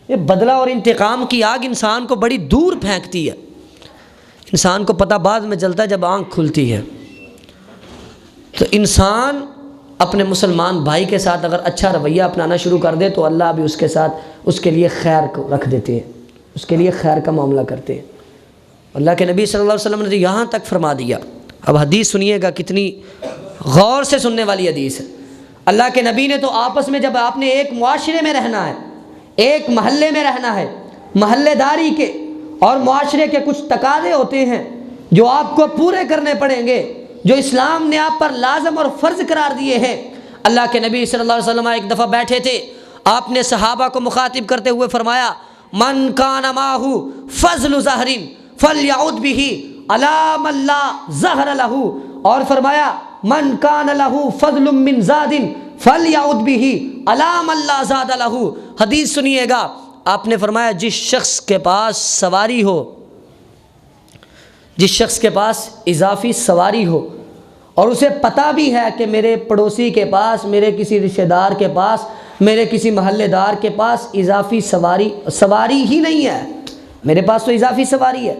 یہ بدلہ اور انتقام کی آگ انسان کو بڑی دور پھینکتی ہے۔ انسان کو پتہ بعد میں چلتا ہے جب آنکھ کھلتی ہے۔ تو انسان اپنے مسلمان بھائی کے ساتھ اگر اچھا رویہ اپنانا شروع کر دے تو اللہ بھی اس کے ساتھ اس کے لیے خیر کو رکھ دیتے ہیں، اس کے لیے خیر کا معاملہ کرتے ہیں۔ اللہ کے نبی صلی اللہ علیہ وسلم نے تو یہاں تک فرما دیا۔ اب حدیث سنیے گا، کتنی غور سے سننے والی حدیث ہے۔ اللہ کے نبی نے تو آپس میں، جب آپ نے ایک معاشرے میں رہنا ہے، ایک محلے میں رہنا ہے، محلے داری کے اور معاشرے کے کچھ تقاضے ہوتے ہیں جو آپ کو پورے کرنے پڑیں گے، جو اسلام نے آپ پر لازم اور فرض قرار دیے ہیں۔ اللہ کے نبی صلی اللہ علیہ وسلم ایک دفعہ بیٹھے تھے، آپ نے صحابہ کو مخاطب کرتے ہوئے فرمایا من کان معہ فضل ظہر فلیعد بہ علی من لا ظہر لہ، اور فرمایا من کان لہ فضل من زاد فلیعد بہ علی من لا زاد لہ۔ حدیث سنیے گا، آپ نے فرمایا جس شخص کے پاس سواری ہو، جس شخص کے پاس اضافی سواری ہو اور اسے پتہ بھی ہے کہ میرے پڑوسی کے پاس، میرے کسی رشتہ دار کے پاس، میرے کسی محلے دار کے پاس اضافی سواری ہی نہیں ہے، میرے پاس تو اضافی سواری ہے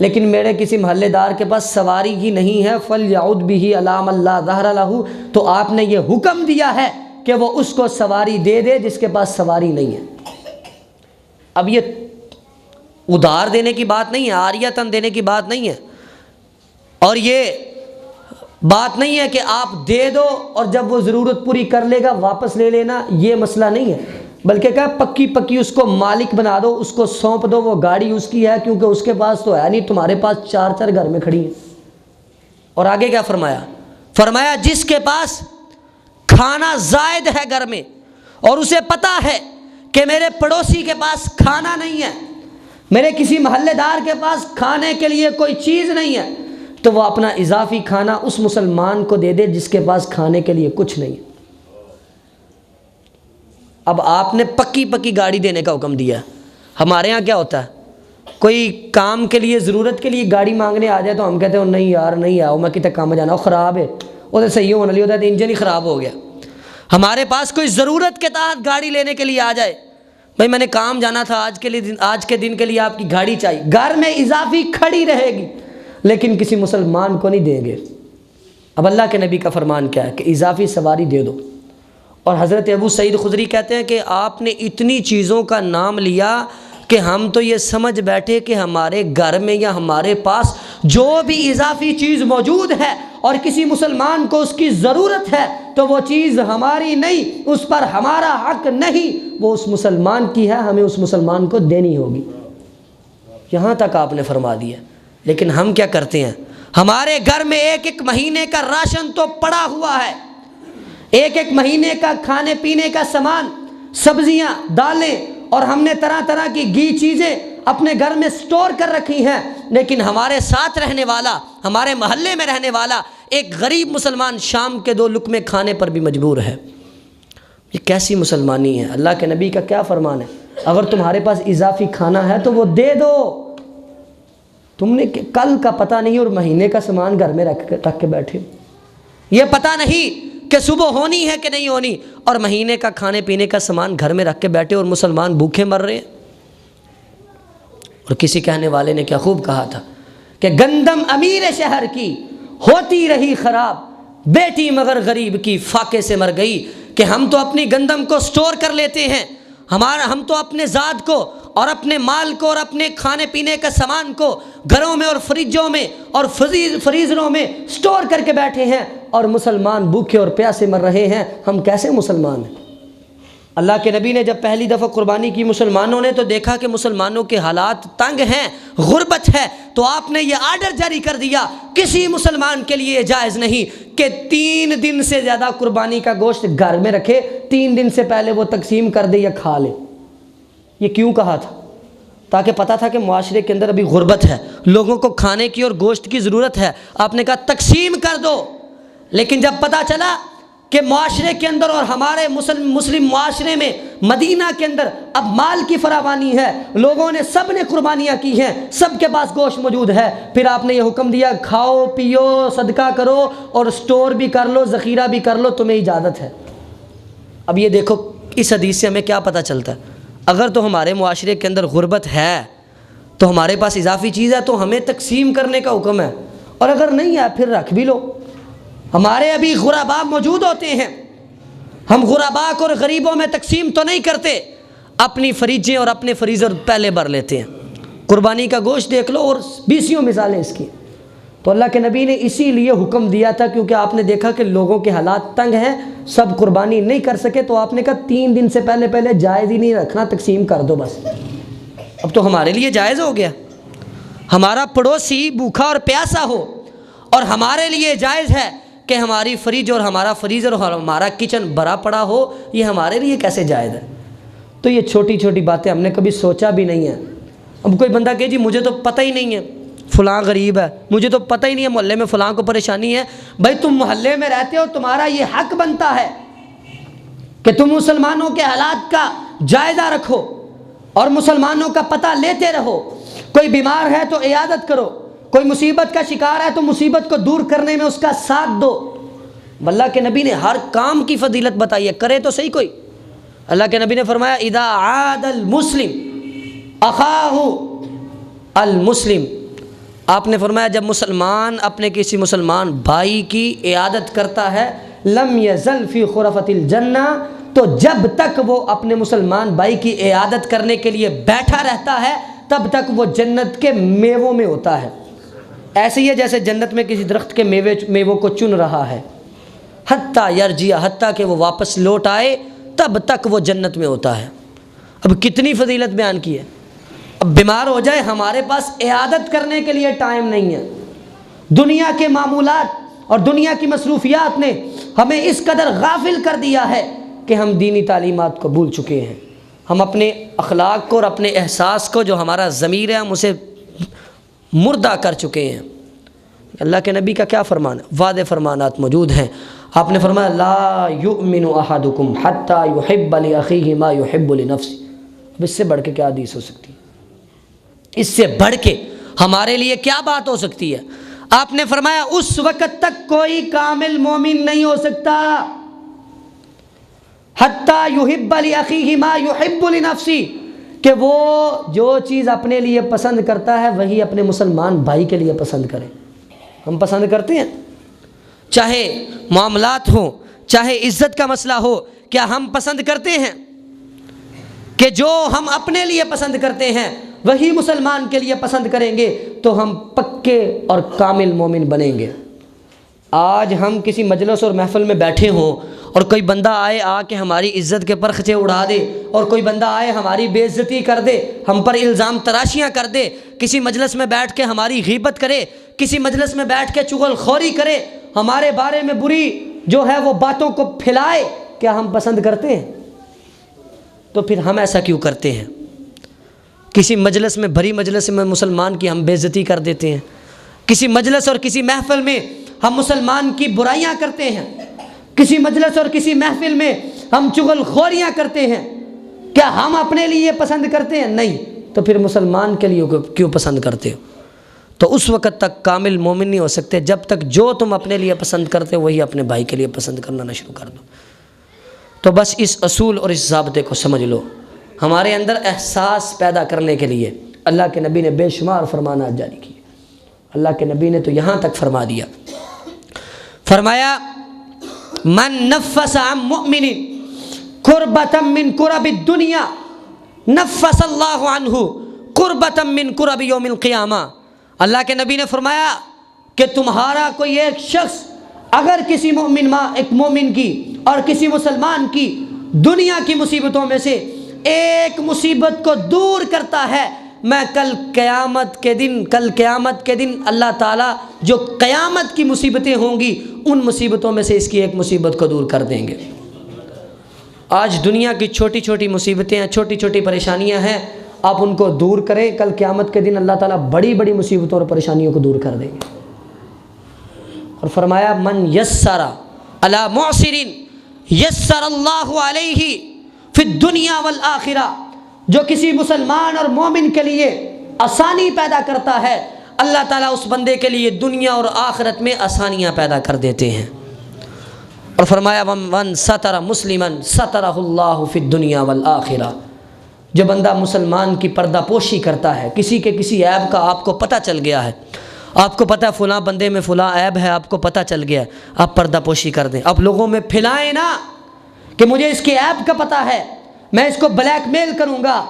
لیکن میرے کسی محلے دار کے پاس سواری ہی نہیں ہے، فلیعد بہ علی من لا ظہر لہ، تو آپ نے یہ حکم دیا ہے کہ وہ اس کو سواری دے دے جس کے پاس سواری نہیں ہے۔ اب یہ ادھار دینے کی بات نہیں ہے، عاریتاً دینے کی بات نہیں ہے، اور یہ بات نہیں ہے کہ آپ دے دو اور جب وہ ضرورت پوری کر لے گا واپس لے لینا، یہ مسئلہ نہیں ہے، بلکہ کہا پکی اس کو مالک بنا دو، اس کو سونپ دو، وہ گاڑی اس کی ہے کیونکہ اس کے پاس تو ہے نہیں، تمہارے پاس 4 گھر میں کھڑی ہیں۔ اور آگے کیا فرمایا؟ فرمایا جس کے پاس کھانا زائد ہے گھر میں اور اسے پتہ ہے کہ میرے پڑوسی کے پاس کھانا نہیں ہے، میرے کسی محلے دار کے پاس کھانے کے لیے کوئی چیز نہیں ہے، تو وہ اپنا اضافی کھانا اس مسلمان کو دے دے جس کے پاس کھانے کے لیے کچھ نہیں ہے۔ اب آپ نے پکی گاڑی دینے کا حکم دیا۔ ہمارے ہاں کیا ہوتا ہے، کوئی کام کے لیے، ضرورت کے لیے گاڑی مانگنے آ جائے تو ہم کہتے ہیں نہیں یار نہیں آؤ، میں کتنے کام جانا، وہ خراب ہے، وہ تو صحیح ہونے لگی ہوتا ہے، انجن ہی خراب ہو گیا۔ ہمارے پاس کوئی ضرورت کے تحت گاڑی لینے کے لیے آ جائے، بھائی میں نے کام جانا تھا، آج کے دن کے لیے آپ کی گاڑی چاہیے، گھر میں اضافی کھڑی رہے گی لیکن کسی مسلمان کو نہیں دیں گے۔ اب اللہ کے نبی کا فرمان کیا ہے کہ اضافی سواری دے دو۔ اور حضرت ابو سعید خدری کہتے ہیں کہ آپ نے اتنی چیزوں کا نام لیا کہ ہم تو یہ سمجھ بیٹھے کہ ہمارے گھر میں یا ہمارے پاس جو بھی اضافی چیز موجود ہے اور کسی مسلمان کو اس کی ضرورت ہے تو وہ چیز ہماری نہیں، اس پر ہمارا حق نہیں، وہ اس مسلمان کی ہے، ہمیں اس مسلمان کو دینی ہوگی۔ یہاں تک آپ نے فرما دیا۔ لیکن ہم کیا کرتے ہیں، ہمارے گھر میں ایک مہینے کا راشن تو پڑا ہوا ہے، ایک مہینے کا کھانے پینے کا سامان، سبزیاں، دالیں، اور ہم نے طرح طرح کی گھی چیزیں اپنے گھر میں سٹور کر رکھی ہیں، لیکن ہمارے ساتھ رہنے والا، ہمارے محلے میں رہنے والا ایک غریب مسلمان شام کے 2 لقمے کھانے پر بھی مجبور ہے۔ یہ کیسی مسلمانی ہے؟ اللہ کے نبی کا کیا فرمان ہے؟ اگر تمہارے پاس اضافی کھانا ہے تو وہ دے دو، تم نے کل کا پتہ نہیں اور مہینے کا سامان گھر میں رکھ کے بیٹھے، یہ پتہ نہیں کہ صبح ہونی ہے کہ نہیں ہونی، اور مہینے کا کھانے پینے کا سامان گھر میں رکھ کے بیٹھے اور مسلمان بھوکے مر رہے ہیں۔ اور کسی کہنے والے نے کیا خوب کہا تھا کہ گندم امیر شہر کی ہوتی رہی خراب، بیٹی مگر غریب کی فاقے سے مر گئی، کہ ہم تو اپنی گندم کو سٹور کر لیتے ہیں، ہم تو اپنے ذات کو اور اپنے مال کو اور اپنے کھانے پینے کا سامان کو گھروں میں اور فریجوں میں اور فریزروں میں سٹور کر کے بیٹھے ہیں، اور مسلمان بھوکے اور پیاسے مر رہے ہیں۔ ہم کیسے مسلمان ہیں؟ اللہ کے نبی نے جب پہلی دفعہ قربانی کی مسلمانوں نے تو دیکھا کہ مسلمانوں کے حالات تنگ ہیں، غربت ہے، تو آپ نے یہ آرڈر جاری کر دیا، کسی مسلمان کے لیے جائز نہیں کہ 3 دن سے زیادہ قربانی کا گوشت گھر میں رکھے، 3 دن سے پہلے وہ تقسیم کر دے یا کھا لے۔ یہ کیوں کہا تھا؟ تاکہ پتہ تھا کہ معاشرے کے اندر ابھی غربت ہے، لوگوں کو کھانے کی اور گوشت کی ضرورت ہے، آپ نے کہا تقسیم کر دو۔ لیکن جب پتہ چلا کہ معاشرے کے اندر اور ہمارے مسلم معاشرے میں مدینہ کے اندر اب مال کی فراوانی ہے، لوگوں نے سب نے قربانیاں کی ہیں، سب کے پاس گوشت موجود ہے، پھر آپ نے یہ حکم دیا کھاؤ پیو صدقہ کرو اور سٹور بھی کر لو، ذخیرہ بھی کر لو، تمہیں اجازت ہے۔ اب یہ دیکھو اس حدیث سے ہمیں کیا پتہ چلتا ہے؟ اگر تو ہمارے معاشرے کے اندر غربت ہے تو ہمارے پاس اضافی چیز ہے تو ہمیں تقسیم کرنے کا حکم ہے، اور اگر نہیں ہے پھر رکھ بھی لو۔ ہمارے ابھی غرباء موجود ہوتے ہیں، ہم غرباء کو اور غریبوں میں تقسیم تو نہیں کرتے، اپنی فریجیں اور اپنے فریزر پہلے بھر لیتے ہیں۔ قربانی کا گوشت دیکھ لو اور 20 مثالیں اس کی۔ تو اللہ کے نبی نے اسی لیے حکم دیا تھا کیونکہ آپ نے دیکھا کہ لوگوں کے حالات تنگ ہیں، سب قربانی نہیں کر سکے، تو آپ نے کہا 3 دن سے پہلے جائز ہی نہیں رکھنا، تقسیم کر دو بس۔ اب تو ہمارے لیے جائز ہو گیا، ہمارا پڑوسی بھوکا اور پیاسا ہو اور ہمارے لیے جائز ہے کہ ہماری فریج اور ہمارا فریزر اور ہمارا کچن بھرا پڑا ہو، یہ ہمارے لیے کیسے جائز ہے؟ تو یہ چھوٹی چھوٹی باتیں ہم نے کبھی سوچا بھی نہیں ہے۔ اب کوئی بندہ کہے جی مجھے تو پتہ ہی نہیں ہے فلاں غریب ہے، مجھے تو پتہ ہی نہیں ہے محلے میں فلاں کو پریشانی ہے۔ بھائی تم محلے میں رہتے ہو، تمہارا یہ حق بنتا ہے کہ تم مسلمانوں کے حالات کا جائزہ رکھو اور مسلمانوں کا پتہ لیتے رہو۔ کوئی بیمار ہے تو عیادت کرو، کوئی مصیبت کا شکار ہے تو مصیبت کو دور کرنے میں اس کا ساتھ دو۔ اللہ کے نبی نے ہر کام کی فضیلت بتائی ہے، کرے تو صحیح کوئی۔ اللہ کے نبی نے فرمایا اذا عاد المسلم اخاہ المسلم، آپ نے فرمایا جب مسلمان اپنے کسی مسلمان بھائی کی عیادت کرتا ہے، لم یزل فی خرفۃ الجنہ، تو جب تک وہ اپنے مسلمان بھائی کی عیادت کرنے کے لیے بیٹھا رہتا ہے تب تک وہ جنت کے میووں میں ہوتا ہے۔ ایسے ہی ہے جیسے جنت میں کسی درخت کے میووں کو چن رہا ہے، حتیٰ یرجع، حتیٰ کہ وہ واپس لوٹ آئے تب تک وہ جنت میں ہوتا ہے۔ اب کتنی فضیلت بیان کی ہے۔ اب بیمار ہو جائے، ہمارے پاس عیادت کرنے کے لیے ٹائم نہیں ہے، دنیا کے معمولات اور دنیا کی مصروفیات نے ہمیں اس قدر غافل کر دیا ہے کہ ہم دینی تعلیمات کو بھول چکے ہیں، ہم اپنے اخلاق کو اور اپنے احساس کو جو ہمارا ضمیر ہے ہم اسے مردہ کر چکے ہیں۔ اللہ کے نبی کا کیا فرمان ہے؟ واضح فرمانات موجود ہیں۔ آپ نے فرمایا لا یؤمن احدکم حتی یحب لاخیہ ما یحب لنفسہ۔ اب اس سے بڑھ کے کیا حدیث ہو سکتی ہے؟ اس سے بڑھ کے ہمارے لیے کیا بات ہو سکتی ہے؟ آپ نے فرمایا اس وقت تک کوئی کامل مومن نہیں ہو سکتا حتی یحب لاخیہ ما یحب لنفسہ، کہ وہ جو چیز اپنے لیے پسند کرتا ہے وہی اپنے مسلمان بھائی کے لیے پسند کرے۔ ہم پسند کرتے ہیں، چاہے معاملات ہوں، چاہے عزت کا مسئلہ ہو، کیا ہم پسند کرتے ہیں کہ جو ہم اپنے لیے پسند کرتے ہیں وہی مسلمان کے لیے پسند کریں گے تو ہم پکے اور کامل مومن بنیں گے۔ آج ہم کسی مجلس اور محفل میں بیٹھے ہوں اور کوئی بندہ آئے آ کے ہماری عزت کے پرخچے اڑا دے، اور کوئی بندہ آئے ہماری بے عزتی کر دے، ہم پر الزام تراشیاں کر دے، کسی مجلس میں بیٹھ کے ہماری غیبت کرے، کسی مجلس میں بیٹھ کے چغل خوری کرے، ہمارے بارے میں بری جو ہے وہ باتوں کو پھیلائے، کیا ہم پسند کرتے ہیں؟ تو پھر ہم ایسا کیوں کرتے ہیں؟ کسی مجلس میں، بھری مجلس میں مسلمان کی ہم بے عزتی کر دیتے ہیں، کسی مجلس اور کسی محفل میں ہم مسلمان کی برائیاں کرتے ہیں، کسی مجلس اور کسی محفل میں ہم چغل خوریاں کرتے ہیں، کیا ہم اپنے لیے پسند کرتے ہیں؟ نہیں، تو پھر مسلمان کے لیے کیوں پسند کرتے ہو؟ تو اس وقت تک کامل مومن نہیں ہو سکتے جب تک جو تم اپنے لیے پسند کرتے ہو وہی اپنے بھائی کے لیے پسند کرنا نہ شروع کر دو۔ تو بس اس اصول اور اس ضابطے کو سمجھ لو۔ ہمارے اندر احساس پیدا کرنے کے لیے اللہ کے نبی نے بے شمار فرمانات جاری کیے۔ اللہ کے نبی نے تو یہاں تک فرما دیا، فرمایا من نفس عن مؤمن کربۃ من کرب الدنیا نفس اللہ عنہ قربۃ من قرب یوم القیامہ، اللہ کے نبی نے فرمایا کہ تمہارا کوئی ایک شخص اگر کسی ایک مومن کی اور کسی مسلمان کی دنیا کی مصیبتوں میں سے ایک مصیبت کو دور کرتا ہے، میں کل قیامت کے دن اللہ تعالیٰ جو قیامت کی مصیبتیں ہوں گی ان مصیبتوں میں سے اس کی ایک مصیبت کو دور کر دیں گے۔ آج دنیا کی چھوٹی چھوٹی مصیبتیں ہیں، چھوٹی چھوٹی پریشانیاں ہیں، آپ ان کو دور کریں، کل قیامت کے دن اللہ تعالیٰ بڑی بڑی مصیبتوں اور پریشانیوں کو دور کر دیں گے۔ اور فرمایا من یسر علی معسر یسر اللہ علیہ فی الدنیا والآخرہ، جو کسی مسلمان اور مومن کے لیے آسانی پیدا کرتا ہے اللہ تعالیٰ اس بندے کے لیے دنیا اور آخرت میں آسانیاں پیدا کر دیتے ہیں۔ اور فرمایا من ستر مسلما سترہ اللہ فی الدنیا والآخرہ، جو بندہ مسلمان کی پردہ پوشی کرتا ہے، کسی کے کسی عیب کا آپ کو پتہ چل گیا ہے، آپ کو پتہ فلاں بندے میں فلاں عیب ہے، آپ کو پتہ چل گیا ہے، آپ پردہ پوشی کر دیں، آپ لوگوں میں پھیلائیں نا کہ مجھے اس کے عیب کا پتہ ہے، میں اس کو بلیک میل کروں گا،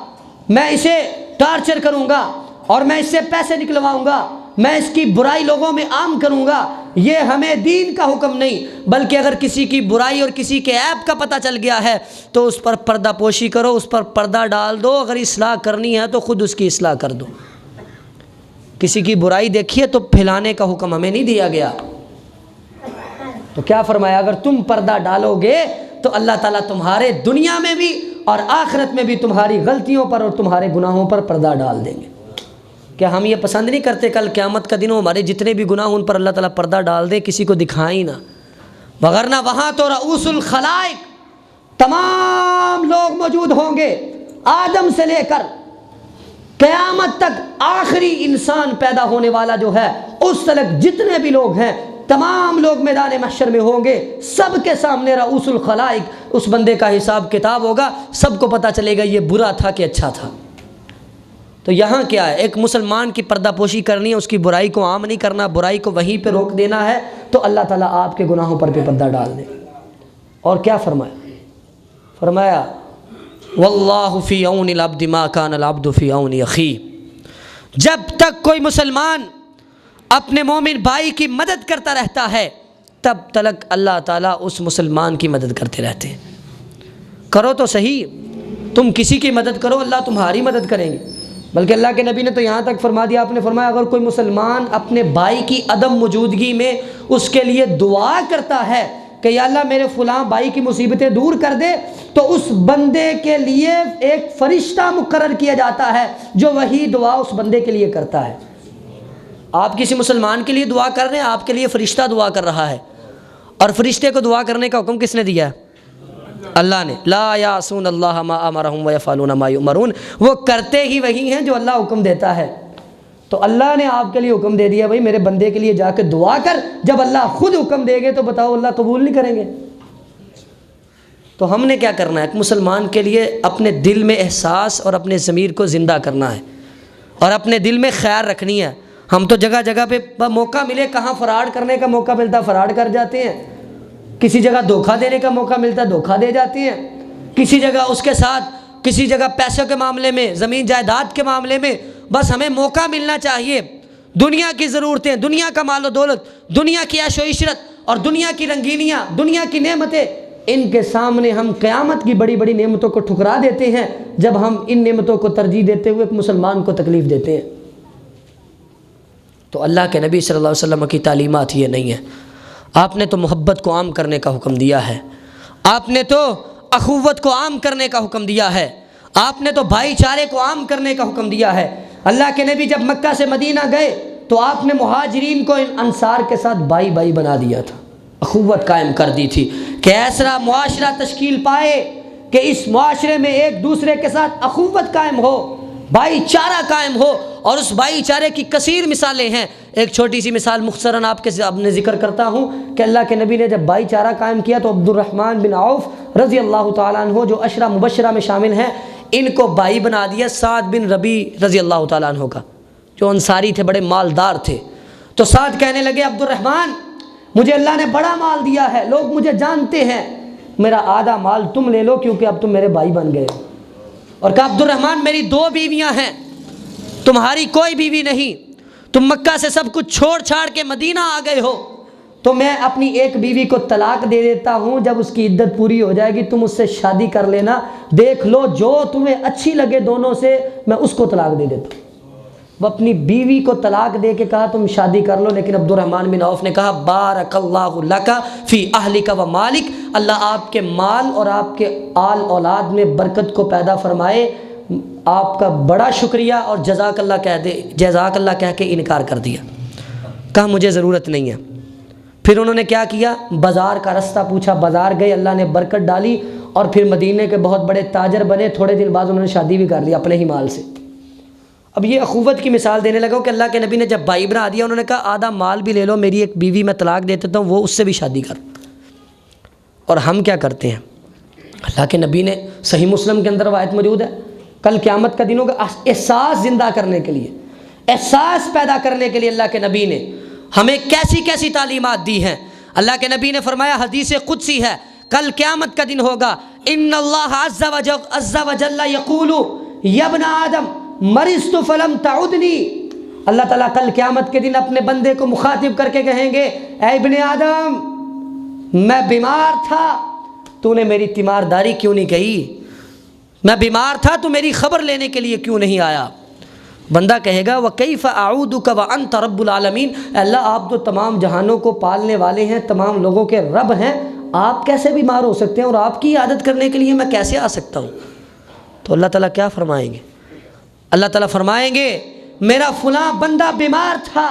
میں اسے ٹارچر کروں گا اور میں اس سے پیسے نکلواؤں گا، میں اس کی برائی لوگوں میں عام کروں گا۔ یہ ہمیں دین کا حکم نہیں، بلکہ اگر کسی کی برائی اور کسی کے عیب کا پتہ چل گیا ہے تو اس پر پردہ پوشی کرو، اس پر پردہ ڈال دو، اگر اصلاح کرنی ہے تو خود اس کی اصلاح کر دو۔ کسی کی برائی دیکھیے تو پھیلانے کا حکم ہمیں نہیں دیا گیا۔ تو کیا فرمایا، اگر تم پردہ ڈالو گے تو اللہ تعالیٰ تمہارے دنیا میں بھی اور آخرت میں بھی تمہاری غلطیوں پر اور تمہارے گناہوں پر پردہ ڈال دیں گے۔ کیا ہم یہ پسند نہیں کرتے کل قیامت کا دن ہمارے جتنے بھی گناہ ان پر اللہ تعالیٰ پردہ ڈال دے، کسی کو دکھائیں نہ، وغیرہ وہاں تو رؤوس الخلائق تمام لوگ موجود ہوں گے، آدم سے لے کر قیامت تک آخری انسان پیدا ہونے والا جو ہے اس تلک جتنے بھی لوگ ہیں تمام لوگ میدان محشر میں ہوں گے، سب کے سامنے رؤوس الخلائق اس بندے کا حساب کتاب ہوگا، سب کو پتہ چلے گا یہ برا تھا کہ اچھا تھا۔ تو یہاں کیا ہے، ایک مسلمان کی پردہ پوشی کرنی ہے، اس کی برائی کو عام نہیں کرنا، برائی کو وہیں پہ روک دینا ہے، تو اللہ تعالیٰ آپ کے گناہوں پر بھی پردہ ڈال دے۔ اور کیا فرمایا واللہ فی عون العبد ما کان العبد فی عون اخیہ، جب تک کوئی مسلمان اپنے مومن بھائی کی مدد کرتا رہتا ہے تب تک اللہ تعالیٰ اس مسلمان کی مدد کرتے رہتے ہیں۔ کرو تو صحیح، تم کسی کی مدد کرو اللہ تمہاری مدد کریں گے، بلکہ اللہ کے نبی نے تو یہاں تک فرما دیا، آپ نے فرمایا اگر کوئی مسلمان اپنے بھائی کی عدم موجودگی میں اس کے لیے دعا کرتا ہے کہ یا اللہ میرے فلاں بھائی کی مصیبتیں دور کر دے، تو اس بندے کے لیے ایک فرشتہ مقرر کیا جاتا ہے جو وہی دعا اس بندے کے لیے کرتا ہے۔ آپ کسی مسلمان کے لیے دعا کر رہے ہیں، آپ کے لیے فرشتہ دعا کر رہا ہے، اور فرشتے کو دعا کرنے کا حکم کس نے دیا ہے؟ اللہ نے۔ لا یعصون اللہ ما امرہم ویفعلون ما یؤمرون، وہ کرتے ہی وہی ہیں جو اللہ حکم دیتا ہے۔ تو اللہ نے آپ کے لیے حکم دے دیا بھائی میرے بندے کے لیے جا کے دعا کر، جب اللہ خود حکم دے گے تو بتاؤ اللہ قبول نہیں کریں گے؟ تو ہم نے کیا کرنا ہے، ایک مسلمان کے لیے اپنے دل میں احساس اور اپنے ضمیر کو زندہ کرنا ہے اور اپنے دل میں خیر رکھنی ہے۔ ہم تو جگہ جگہ پہ موقع ملے، کہاں فراڈ کرنے کا موقع ملتا فراڈ کر جاتے ہیں، کسی جگہ دھوکہ دینے کا موقع ملتا دھوکہ دے جاتے ہیں، کسی جگہ اس کے ساتھ کسی جگہ پیسوں کے معاملے میں، زمین جائیداد کے معاملے میں، بس ہمیں موقع ملنا چاہیے۔ دنیا کی ضرورتیں، دنیا کا مال و دولت، دنیا کی عیش و عشرت اور دنیا کی رنگینیاں، دنیا کی نعمتیں، ان کے سامنے ہم قیامت کی بڑی بڑی نعمتوں کو ٹھکرا دیتے ہیں جب ہم ان نعمتوں کو ترجیح دیتے ہوئے ایک مسلمان کو تکلیف دیتے ہیں۔ تو اللہ کے نبی صلی اللہ علیہ وسلم کی تعلیمات یہ نہیں ہے۔ آپ نے تو محبت کو عام کرنے کا حکم دیا ہے، آپ نے تو اخوت کو عام کرنے کا حکم دیا ہے، آپ نے تو بھائی چارے کو عام کرنے کا حکم دیا ہے۔ اللہ کے نبی جب مکہ سے مدینہ گئے تو آپ نے مہاجرین کو انصار کے ساتھ بھائی بھائی بنا دیا تھا، اخوت قائم کر دی تھی کہ ایسا معاشرہ تشکیل پائے کہ اس معاشرے میں ایک دوسرے کے ساتھ اخوت قائم ہو، بھائی چارہ قائم ہو، اور اس بھائی چارے کی کثیر مثالیں ہیں۔ ایک چھوٹی سی مثال مختصراً آپ کے سامنے ذکر کرتا ہوں کہ اللہ کے نبی نے جب بھائی چارہ قائم کیا تو عبد الرحمن بن عوف رضی اللہ تعالیٰ عنہ جو عشرہ مبشرہ میں شامل ہیں، ان کو بھائی بنا دیا سعد بن ربیع رضی اللہ تعالیٰ عنہ کا، جو انصاری تھے، بڑے مالدار تھے۔ تو سعد کہنے لگے عبد الرحمن مجھے اللہ نے بڑا مال دیا ہے، لوگ مجھے جانتے ہیں، میرا آدھا مال تم لے لو کیونکہ اب تم میرے بھائی بن گئے۔ اور کہا عبد الرحمن میری 2 بیویاں ہیں، تمہاری کوئی بیوی نہیں، تم مکہ سے سب کچھ چھوڑ چھاڑ کے مدینہ آ گئے ہو، تو میں اپنی ایک بیوی کو طلاق دے دیتا ہوں، جب اس کی عدت پوری ہو جائے گی تم اس سے شادی کر لینا، دیکھ لو جو تمہیں اچھی لگے دونوں سے میں اس کو طلاق دے دیتا ہوں۔ وہ اپنی بیوی کو طلاق دے کے کہا تم شادی کر لو، لیکن عبد الرحمن بن عوف نے کہا بارک اللہ لک فی اہلک و مالک، اللہ آپ کے مال اور آپ کے آل اولاد میں برکت کو پیدا فرمائے، آپ کا بڑا شکریہ، اور جزاک اللہ کہہ کے انکار کر دیا، کہا مجھے ضرورت نہیں ہے۔ پھر انہوں نے کیا کیا، بازار کا رستہ پوچھا، بازار گئے، اللہ نے برکت ڈالی، اور پھر مدینے کے بہت بڑے تاجر بنے، تھوڑے دن بعد انہوں نے شادی بھی کر لی اپنے ہی مال سے۔ اب یہ اخوت کی مثال دینے لگا کہ اللہ کے نبی نے جب بھائی بنا دیا، انہوں نے کہا آدھا مال بھی لے لو، میری ایک بیوی میں طلاق دے دیتا ہوں، وہ اس سے بھی شادی کر۔ اور ہم کیا کرتے ہیں، اللہ کے نبی نے صحیح مسلم کے اندر روایت موجود ہے، کل قیامت کا دن ہوگا، احساس زندہ کرنے کے لیے، احساس پیدا کرنے کے لیے اللہ کے نبی نے ہمیں کیسی کیسی تعلیمات دی ہیں۔ اللہ کے نبی نے فرمایا، حدیث قدسی ہے، کل قیامت کا دن ہوگا، ان اللہ عز وجل یقول یا ابن آدم مرضت فلم تعدنی، اللہ تعالیٰ کل قیامت کے دن اپنے بندے کو مخاطب کر کے کہیں گے، اے ابن آدم میں بیمار تھا، تو نے میری تیمارداری کیوں نہیں کہی، میں بیمار تھا تو میری خبر لینے کے لیے کیوں نہیں آیا۔ بندہ کہے گا وَكَيْفَ أَعُودُكَ وَأَنْتَ رَبُّ الْعَالَمِينَ، اللہ آپ تو تمام جہانوں کو پالنے والے ہیں، تمام لوگوں کے رب ہیں، آپ کیسے بیمار ہو سکتے ہیں، اور آپ کی عادت کرنے کے لیے میں کیسے آ سکتا ہوں۔ تو اللہ تعالیٰ کیا فرمائیں گے، اللہ تعالیٰ فرمائیں گے میرا فلاں بندہ بیمار تھا،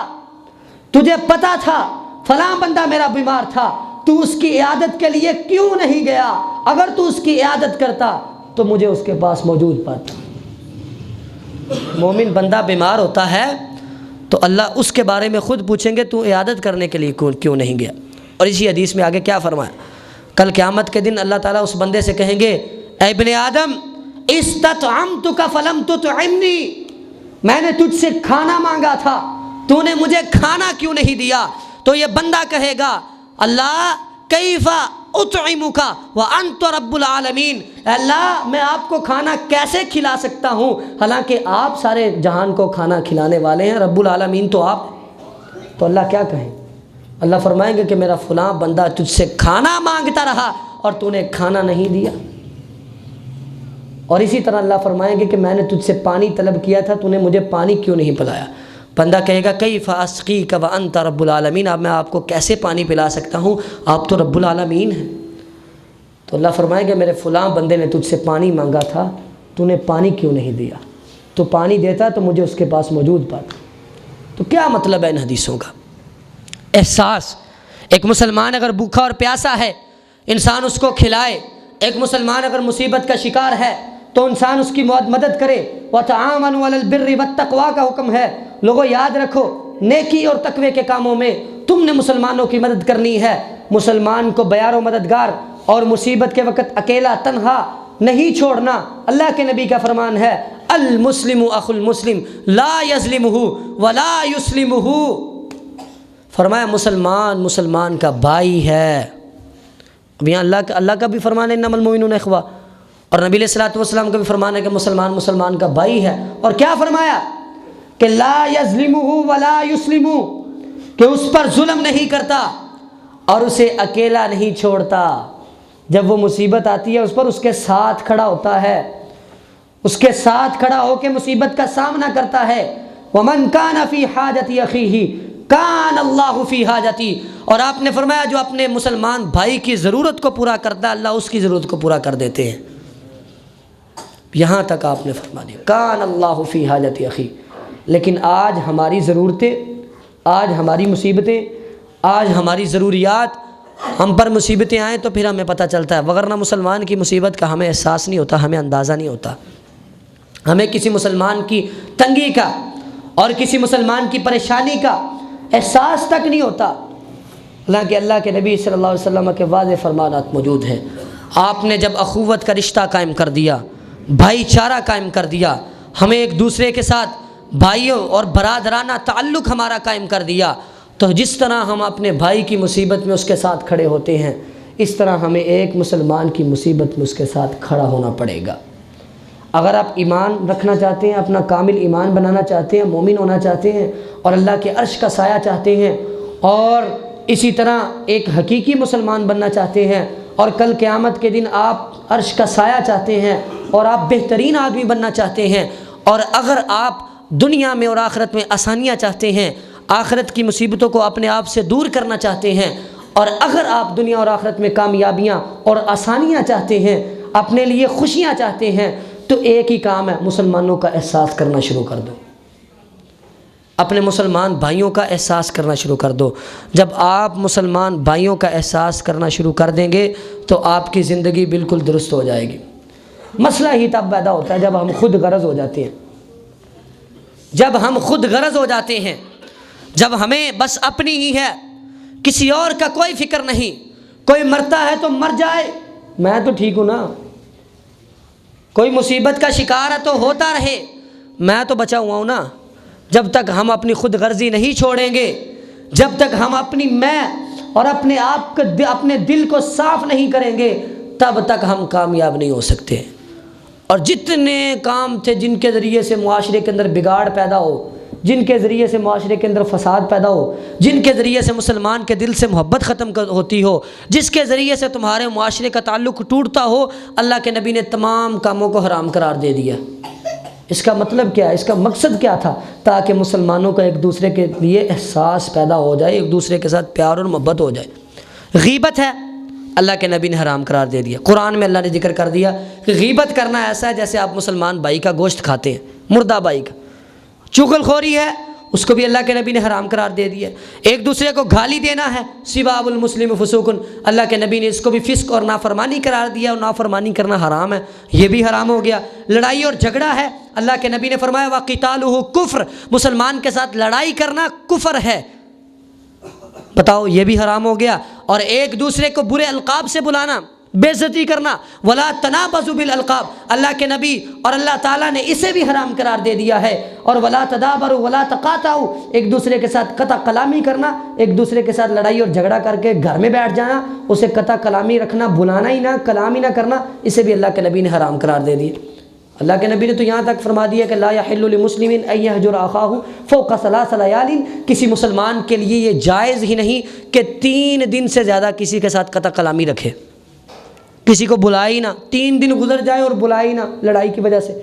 تجھے پتا تھا فلاں بندہ میرا بیمار تھا، تو اس کی عیادت کے لیے کیوں نہیں گیا، اگر تو اس کی عیادت کرتا تو مجھے اس کے پاس موجود پاتا۔ مومن بندہ بیمار ہوتا ہے تو اللہ اس کے بارے میں خود پوچھیں گے تو عیادت کرنے کے لیے کیوں نہیں گیا۔ اور اسی حدیث میں آگے کیا فرمایا، کل قیامت کے دن اللہ تعالیٰ اس بندے سے کہیں گے، اے ابن آدم استطعمتک فلم تطعمنی، میں نے تجھ سے کھانا مانگا تھا، تو نے مجھے کھانا کیوں نہیں دیا۔ تو یہ بندہ کہے گا، اللہ کیف اطعمک وانت رب العالمین، اللہ میں آپ کو کھانا کیسے کھلا سکتا ہوں، حالانکہ آپ سارے جہان کو کھانا کھلانے والے ہیں، رب العالمین تو آپ۔ تو اللہ کیا کہیں، اللہ فرمائیں گے کہ میرا فلاں بندہ تجھ سے کھانا مانگتا رہا اور تو نے کھانا نہیں دیا۔ اور اسی طرح اللہ فرمائیں گے کہ میں نے تجھ سے پانی طلب کیا تھا، تو نے مجھے پانی کیوں نہیں پلایا۔ بندہ کہے گا کیف اسقیک وانت رب العالمین، اب میں آپ کو کیسے پانی پلا سکتا ہوں، آپ تو رب العالمین ہیں۔ تو اللہ فرمائے گا میرے فلاں بندے نے تجھ سے پانی مانگا تھا، تو نے پانی کیوں نہیں دیا، تو پانی دیتا تو مجھے اس کے پاس موجود پاتا۔ تو کیا مطلب ہے ان حدیثوں کا، احساس۔ ایک مسلمان اگر بھوکا اور پیاسا ہے انسان اس کو کھلائے، ایک مسلمان اگر مصیبت کا شکار ہے تو انسان اس کی مدد کرے۔ وَتَعَاوَنُوا عَلَى الْبِرِّ وَالتَّقْوَىٰ کا حکم ہے، لوگوں یاد رکھو نیکی اور تقوی کے کاموں میں تم نے مسلمانوں کی مدد کرنی ہے، مسلمان کو بیار و مددگار اور مصیبت کے وقت اکیلا تنہا نہیں چھوڑنا۔ اللہ کے نبی کا فرمان ہے، المسلم اخو المسلم لا یظلمہ ولا یسلمہ، فرمایا مسلمان مسلمان کا بھائی ہے۔ اب یہاں اللہ کا بھی فرمان ہے انما المؤمنون اخوہ، اور نبی علیہ الصلوۃ والسلام کا بھی فرمان ہے کہ مسلمان مسلمان کا بھائی ہے۔ اور کیا فرمایا کہ لا یظلمہ ولا یسلمہ، کہ اس پر ظلم نہیں کرتا اور اسے اکیلا نہیں چھوڑتا، جب وہ مصیبت آتی ہے اس پر اس کے ساتھ کھڑا ہوتا ہے، اس کے ساتھ کھڑا ہو کے مصیبت کا سامنا کرتا ہے۔ وَمَنْ كَانَ فِي حَاجَةِ أَخِيهِ كَانَ اللَّهُ فِي حَاجَتِهِ، اور آپ نے فرمایا جو اپنے مسلمان بھائی کی ضرورت کو پورا کرتا ہے اللہ اس کی ضرورت کو پورا کر دیتے ہیں۔ یہاں تک آپ نے فرما دیا كَانَ اللَّهُ فِي حَاجَةِ أَخِيهِ۔ لیکن آج ہماری ضرورتیں، آج ہماری مصیبتیں، آج ہماری ضروریات، ہم پر مصیبتیں آئیں تو پھر ہمیں پتہ چلتا ہے، وگرنہ مسلمان کی مصیبت کا ہمیں احساس نہیں ہوتا، ہمیں اندازہ نہیں ہوتا، ہمیں کسی مسلمان کی تنگی کا اور کسی مسلمان کی پریشانی کا احساس تک نہیں ہوتا۔ حالانکہ اللہ کے نبی صلی اللہ علیہ وسلم کے واضح فرمانات موجود ہیں، آپ نے جب اخوت کا رشتہ قائم کر دیا، بھائی چارہ قائم کر دیا، ہمیں ایک دوسرے کے ساتھ بھائیوں اور برادرانہ تعلق ہمارا قائم کر دیا، تو جس طرح ہم اپنے بھائی کی مصیبت میں اس کے ساتھ کھڑے ہوتے ہیں، اس طرح ہمیں ایک مسلمان کی مصیبت میں اس کے ساتھ کھڑا ہونا پڑے گا۔ اگر آپ ایمان رکھنا چاہتے ہیں، اپنا کامل ایمان بنانا چاہتے ہیں، مومن ہونا چاہتے ہیں اور اللہ کے عرش کا سایہ چاہتے ہیں، اور اسی طرح ایک حقیقی مسلمان بننا چاہتے ہیں، اور کل قیامت کے دن آپ عرش کا سایہ چاہتے ہیں، اور آپ بہترین آدمی بننا چاہتے ہیں، اور اگر آپ دنیا میں اور آخرت میں آسانیاں چاہتے ہیں، آخرت کی مصیبتوں کو اپنے آپ سے دور کرنا چاہتے ہیں، اور اگر آپ دنیا اور آخرت میں کامیابیاں اور آسانیاں چاہتے ہیں، اپنے لیے خوشیاں چاہتے ہیں، تو ایک ہی کام ہے، مسلمانوں کا احساس کرنا شروع کر دو، اپنے مسلمان بھائیوں کا احساس کرنا شروع کر دو۔ جب آپ مسلمان بھائیوں کا احساس کرنا شروع کر دیں گے تو آپ کی زندگی بالکل درست ہو جائے گی۔ مسئلہ ہی تب پیدا ہوتا ہے جب ہم خود غرض ہو جاتے ہیں، جب ہم خود غرض ہو جاتے ہیں، جب ہمیں بس اپنی ہی ہے، کسی اور کا کوئی فکر نہیں، کوئی مرتا ہے تو مر جائے، میں تو ٹھیک ہوں نا، کوئی مصیبت کا شکار ہے تو ہوتا رہے، میں تو بچا ہوا ہوں نا۔ جب تک ہم اپنی خود غرضی نہیں چھوڑیں گے، جب تک ہم اپنی میں اور اپنے آپ کو اپنے دل کو صاف نہیں کریں گے، تب تک ہم کامیاب نہیں ہو سکتے۔ اور جتنے کام تھے جن کے ذریعے سے معاشرے کے اندر بگاڑ پیدا ہو، جن کے ذریعے سے معاشرے کے اندر فساد پیدا ہو، جن کے ذریعے سے مسلمان کے دل سے محبت ختم ہوتی ہو، جس کے ذریعے سے تمہارے معاشرے کا تعلق ٹوٹتا ہو، اللہ کے نبی نے تمام کاموں کو حرام قرار دے دیا۔ اس کا مطلب کیا ہے؟ اس کا مقصد کیا تھا؟ تاکہ مسلمانوں کا ایک دوسرے کے لیے احساس پیدا ہو جائے، ایک دوسرے کے ساتھ پیار اور محبت ہو جائے۔ غیبت ہے، اللہ کے نبی نے حرام قرار دے دیا۔ قرآن میں اللہ نے ذکر کر دیا کہ غیبت کرنا ایسا ہے جیسے آپ مسلمان بھائی کا گوشت کھاتے ہیں، مردہ بھائی کا۔ چغل خوری ہے، اس کو بھی اللہ کے نبی نے حرام قرار دے دیا۔ ایک دوسرے کو گالی دینا ہے، سباب المسلم فسوق، اللہ کے نبی نے اس کو بھی فسق اور نافرمانی قرار دیا، اور نافرمانی کرنا حرام ہے، یہ بھی حرام ہو گیا۔ لڑائی اور جھگڑا ہے، اللہ کے نبی نے فرمایا وَقِتَالُهُ کفر، مسلمان کے ساتھ لڑائی کرنا کفر ہے، بتاؤ یہ بھی حرام ہو گیا۔ اور ایک دوسرے کو برے القاب سے بلانا، بے عزتی کرنا، ولا تنابزوا بالالقاب، اللہ کے نبی اور اللہ تعالیٰ نے اسے بھی حرام قرار دے دیا ہے۔ اور ولا تدابروا ولا تقاطعوا، ایک دوسرے کے ساتھ قطع کلامی کرنا، ایک دوسرے کے ساتھ لڑائی اور جھگڑا کر کے گھر میں بیٹھ جانا، اسے قطع کلامی رکھنا، بلانا ہی نہ، کلام ہی نہ کرنا، اسے بھی اللہ کے نبی نے حرام قرار دے دیا۔ اللہ کے نبی نے تو یہاں تک فرما دیا کہ لا یحل لمسلم ان یہجر اخاہ فوق ثلاث لیال، کسی مسلمان کے لیے یہ جائز ہی نہیں کہ 3 دن سے زیادہ کسی کے ساتھ قطع کلامی رکھے، کسی کو بلائے ہی نہ، 3 دن گزر جائے اور بلائے ہی نہ لڑائی کی وجہ سے،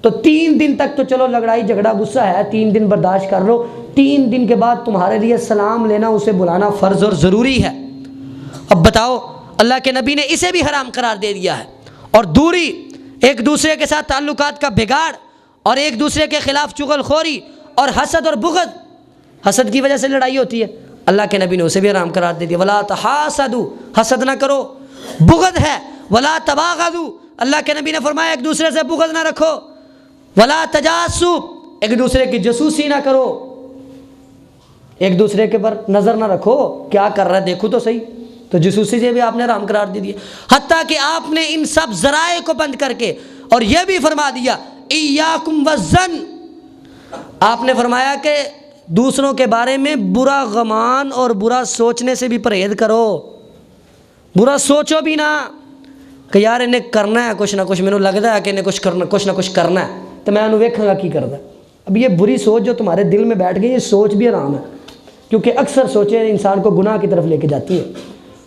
تو 3 دن تک تو چلو لڑائی جھگڑا غصہ ہے، 3 دن برداشت کر لو، 3 دن کے بعد تمہارے لیے سلام لینا، اسے بلانا فرض اور ضروری ہے۔ اب بتاؤ، اللہ کے نبی نے اسے بھی حرام قرار دے دیا ہے۔ اور دوری، ایک دوسرے کے ساتھ تعلقات کا بگاڑ، اور ایک دوسرے کے خلاف چغل خوری اور حسد اور بغض، حسد کی وجہ سے لڑائی ہوتی ہے، اللہ کے نبی نے اسے بھی حرام قرار دے دیا۔ ولا تحاسدوا، حسد نہ کرو۔ بغض ہے، ولا تباغضوا، اللہ کے نبی نے فرمایا ایک دوسرے سے بغض نہ رکھو۔ ولا تجاسوا، ایک دوسرے کی جاسوسی نہ کرو، ایک دوسرے کے پر نظر نہ رکھو، کیا کر رہا ہے دیکھو تو صحیح، تو جاسوسی سے بھی آپ نے حرام قرار دے دیا۔ حتیٰ کہ آپ نے ان سب ذرائع کو بند کر کے اور یہ بھی فرما دیا ایاکم والظن، آپ نے فرمایا کہ دوسروں کے بارے میں برا گمان اور برا سوچنے سے بھی پرہیز کرو، برا سوچو بھی نہ کہ یار انہیں کرنا ہے کچھ نہ کچھ، مینوں لگتا ہے کہ انہیں کچھ نہ کچھ کرنا ہے تو میں انہوں ویکھاں گا کی کردا۔ اب یہ بری سوچ جو تمہارے دل میں بیٹھ گئی، یہ سوچ بھی حرام ہے، کیونکہ اکثر سوچیں انسان کو گناہ کی طرف لے کے جاتی ہے۔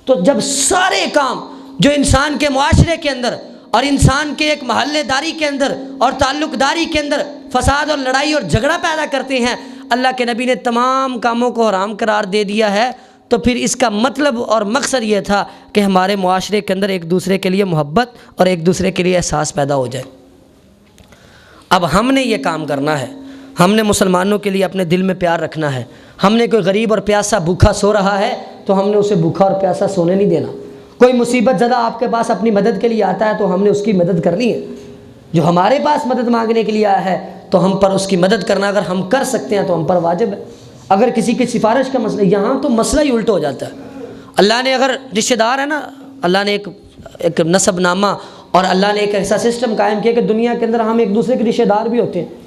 تو جب سارے کام جو انسان کے معاشرے کے اندر اور انسان کے ایک محلے داری کے اندر اور تعلق داری کے اندر فساد اور لڑائی اور جھگڑا پیدا کرتے ہیں، اللہ کے نبی نے تمام کاموں کو حرام قرار دے دیا ہے، تو پھر اس کا مطلب اور مقصد یہ تھا کہ ہمارے معاشرے کے اندر ایک دوسرے کے لیے محبت اور ایک دوسرے کے لیے احساس پیدا ہو جائے۔ اب ہم نے یہ کام کرنا ہے، ہم نے مسلمانوں کے لیے اپنے دل میں پیار رکھنا ہے۔ ہم نے کوئی غریب اور پیاسا بھوکا سو رہا ہے تو ہم نے اسے بھوکا اور پیاسا سونے نہیں دینا۔ کوئی مصیبت زدہ آپ کے پاس اپنی مدد کے لیے آتا ہے تو ہم نے اس کی مدد کرنی ہے۔ جو ہمارے پاس مدد مانگنے کے لیے آیا ہے تو ہم پر اس کی مدد کرنا اگر ہم کر سکتے ہیں تو ہم پر واجب ہے۔ اگر کسی کی سفارش کا مسئلہ، یہاں تو مسئلہ ہی الٹا ہو جاتا ہے۔ اللہ نے اگر رشتہ دار ہے نا، اللہ نے ایک نسب نامہ اور اللہ نے ایک ایسا سسٹم قائم کیا کہ دنیا کے اندر ہم ایک دوسرے کے رشتہ دار بھی ہوتے ہیں۔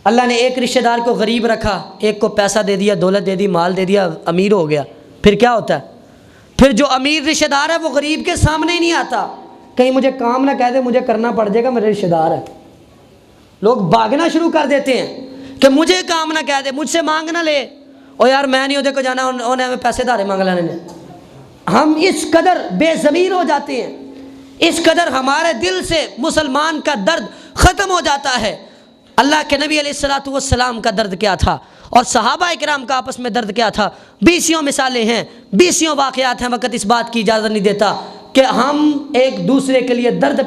اللہ نے ایک رشتہ دار کو غریب رکھا، ایک کو پیسہ دے دیا، دولت دے دی، مال دے دیا، امیر ہو گیا۔ پھر کیا ہوتا ہے؟ پھر جو امیر رشتہ دار ہے وہ غریب کے سامنے ہی نہیں آتا، کہیں مجھے کام نہ کہہ دے، مجھے کرنا پڑ جائے گا، میرے رشتہ دار ہے۔ لوگ بھاگنا شروع کر دیتے ہیں کہ مجھے کام نہ کہہ دے، مجھ سے مانگ نہ لے، او یار میں نہیں ادھر کو جانا، انہیں ہمیں پیسے دھارے مانگ لینے نے۔ ہم اس قدر بے ضمیر ہو جاتے ہیں، اس قدر ہمارے دل سے مسلمان کا درد ختم ہو جاتا ہے۔ اللہ کے نبی علیہ السلام کا درد کیا تھا اور صحابہ کرام کا آپس میں درد کیا تھا، بیسیوں مثالیں ہیں، بیسیوں واقعات ہیں، وقت اس بات کی اجازت نہیں دیتا کہ ہم ایک دوسرے کے لیے درد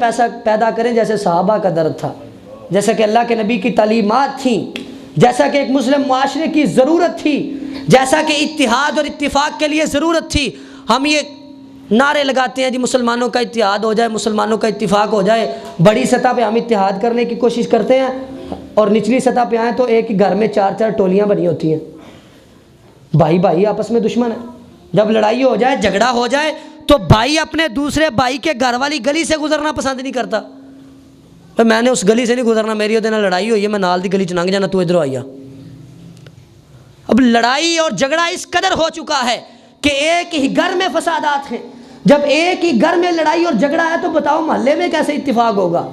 پیدا کریں جیسے صحابہ کا درد تھا، جیسا کہ اللہ کے نبی کی تعلیمات تھیں، جیسا کہ ایک مسلم معاشرے کی ضرورت تھی، جیسا کہ اتحاد اور اتفاق کے لیے ضرورت تھی۔ ہم یہ نعرے لگاتے ہیں جی مسلمانوں کا اتحاد ہو جائے، مسلمانوں کا اتفاق ہو جائے، بڑی سطح پہ ہم اتحاد کرنے کی کوشش کرتے ہیں اور نچلی سطح پہ آئیں تو ایک ہی گھر میں 4 ٹولیاں بنی ہوتی ہیں، بھائی آپس میں دشمن ہیں۔ جب لڑائی ہو جائے، جھگڑا ہو جائے تو بھائی اپنے دوسرے بھائی کے گھر والی گلی سے گزرنا پسند نہیں کرتا، میں نے اس گلی سے نہیں گزرنا، میری وہ لڑائی ہوئی ہے، میں نال دی گلی چ لنگ جانا، تو ادھر آئی۔ اب لڑائی اور جھگڑا اس قدر ہو چکا ہے کہ ایک ہی گھر میں فسادات ہیں۔ جب ایک ہی گھر میں لڑائی اور جھگڑا ہے تو بتاؤ محلے میں کیسے اتفاق ہوگا،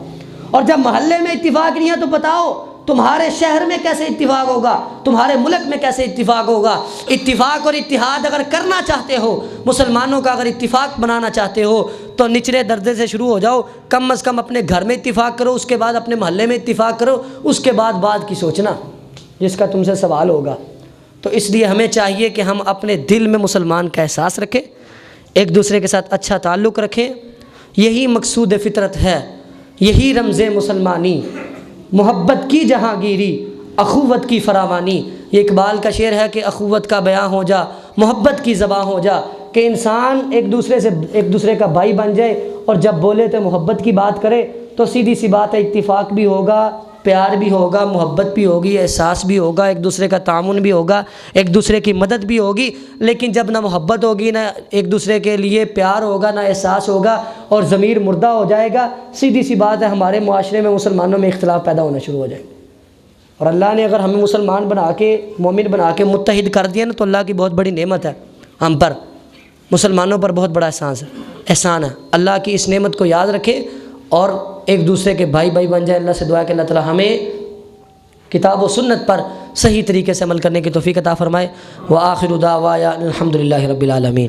اور جب محلے میں اتفاق نہیں ہے تو بتاؤ تمہارے شہر میں کیسے اتفاق ہوگا، تمہارے ملک میں کیسے اتفاق ہوگا۔ اتفاق اور اتحاد اگر کرنا چاہتے ہو، مسلمانوں کا اگر اتفاق بنانا چاہتے ہو تو نچلے درجے سے شروع ہو جاؤ، کم از کم اپنے گھر میں اتفاق کرو، اس کے بعد اپنے محلے میں اتفاق کرو، اس کے بعد کی سوچنا جس کا تم سے سوال ہوگا۔ تو اس لیے ہمیں چاہیے کہ ہم اپنے دل میں مسلمان کا احساس رکھیں، ایک دوسرے کے ساتھ اچھا تعلق رکھیں، یہی مقصود فطرت ہے، یہی رمز مسلمانی، محبت کی جہانگیری، اخوت کی فراوانی۔ یہ اقبال کا شعر ہے کہ اخوت کا بیاں ہو جا، محبت کی زباں ہو جا، کہ انسان ایک دوسرے کا بھائی بن جائے اور جب بولے تو محبت کی بات کرے تو سیدھی سی بات ہے، اتفاق بھی ہوگا، پیار بھی ہوگا، محبت بھی ہوگی، احساس بھی ہوگا، ایک دوسرے کا تعاون بھی ہوگا، ایک دوسرے کی مدد بھی ہوگی۔ لیکن جب نہ محبت ہوگی، نہ ایک دوسرے کے لیے پیار ہوگا، نہ احساس ہوگا، اور ضمیر مردہ ہو جائے گا، سیدھی سی بات ہے ہمارے معاشرے میں مسلمانوں میں اختلاف پیدا ہونا شروع ہو جائے گا۔ اور اللہ نے اگر ہمیں مسلمان بنا کے، مومن بنا کے متحد کر دیا نا تو اللہ کی بہت بڑی نعمت ہے، ہم پر مسلمانوں پر بہت بڑا احسان ہے۔ اللہ کی اس نعمت کو یاد رکھے اور ایک دوسرے کے بھائی بن جائے۔ اللہ سے دعا کہ اللہ تعالی ہمیں کتاب و سنت پر صحیح طریقے سے عمل کرنے کی توفیق عطا فرمائے۔ وآخر دعوانا الحمدللہ رب العالمین۔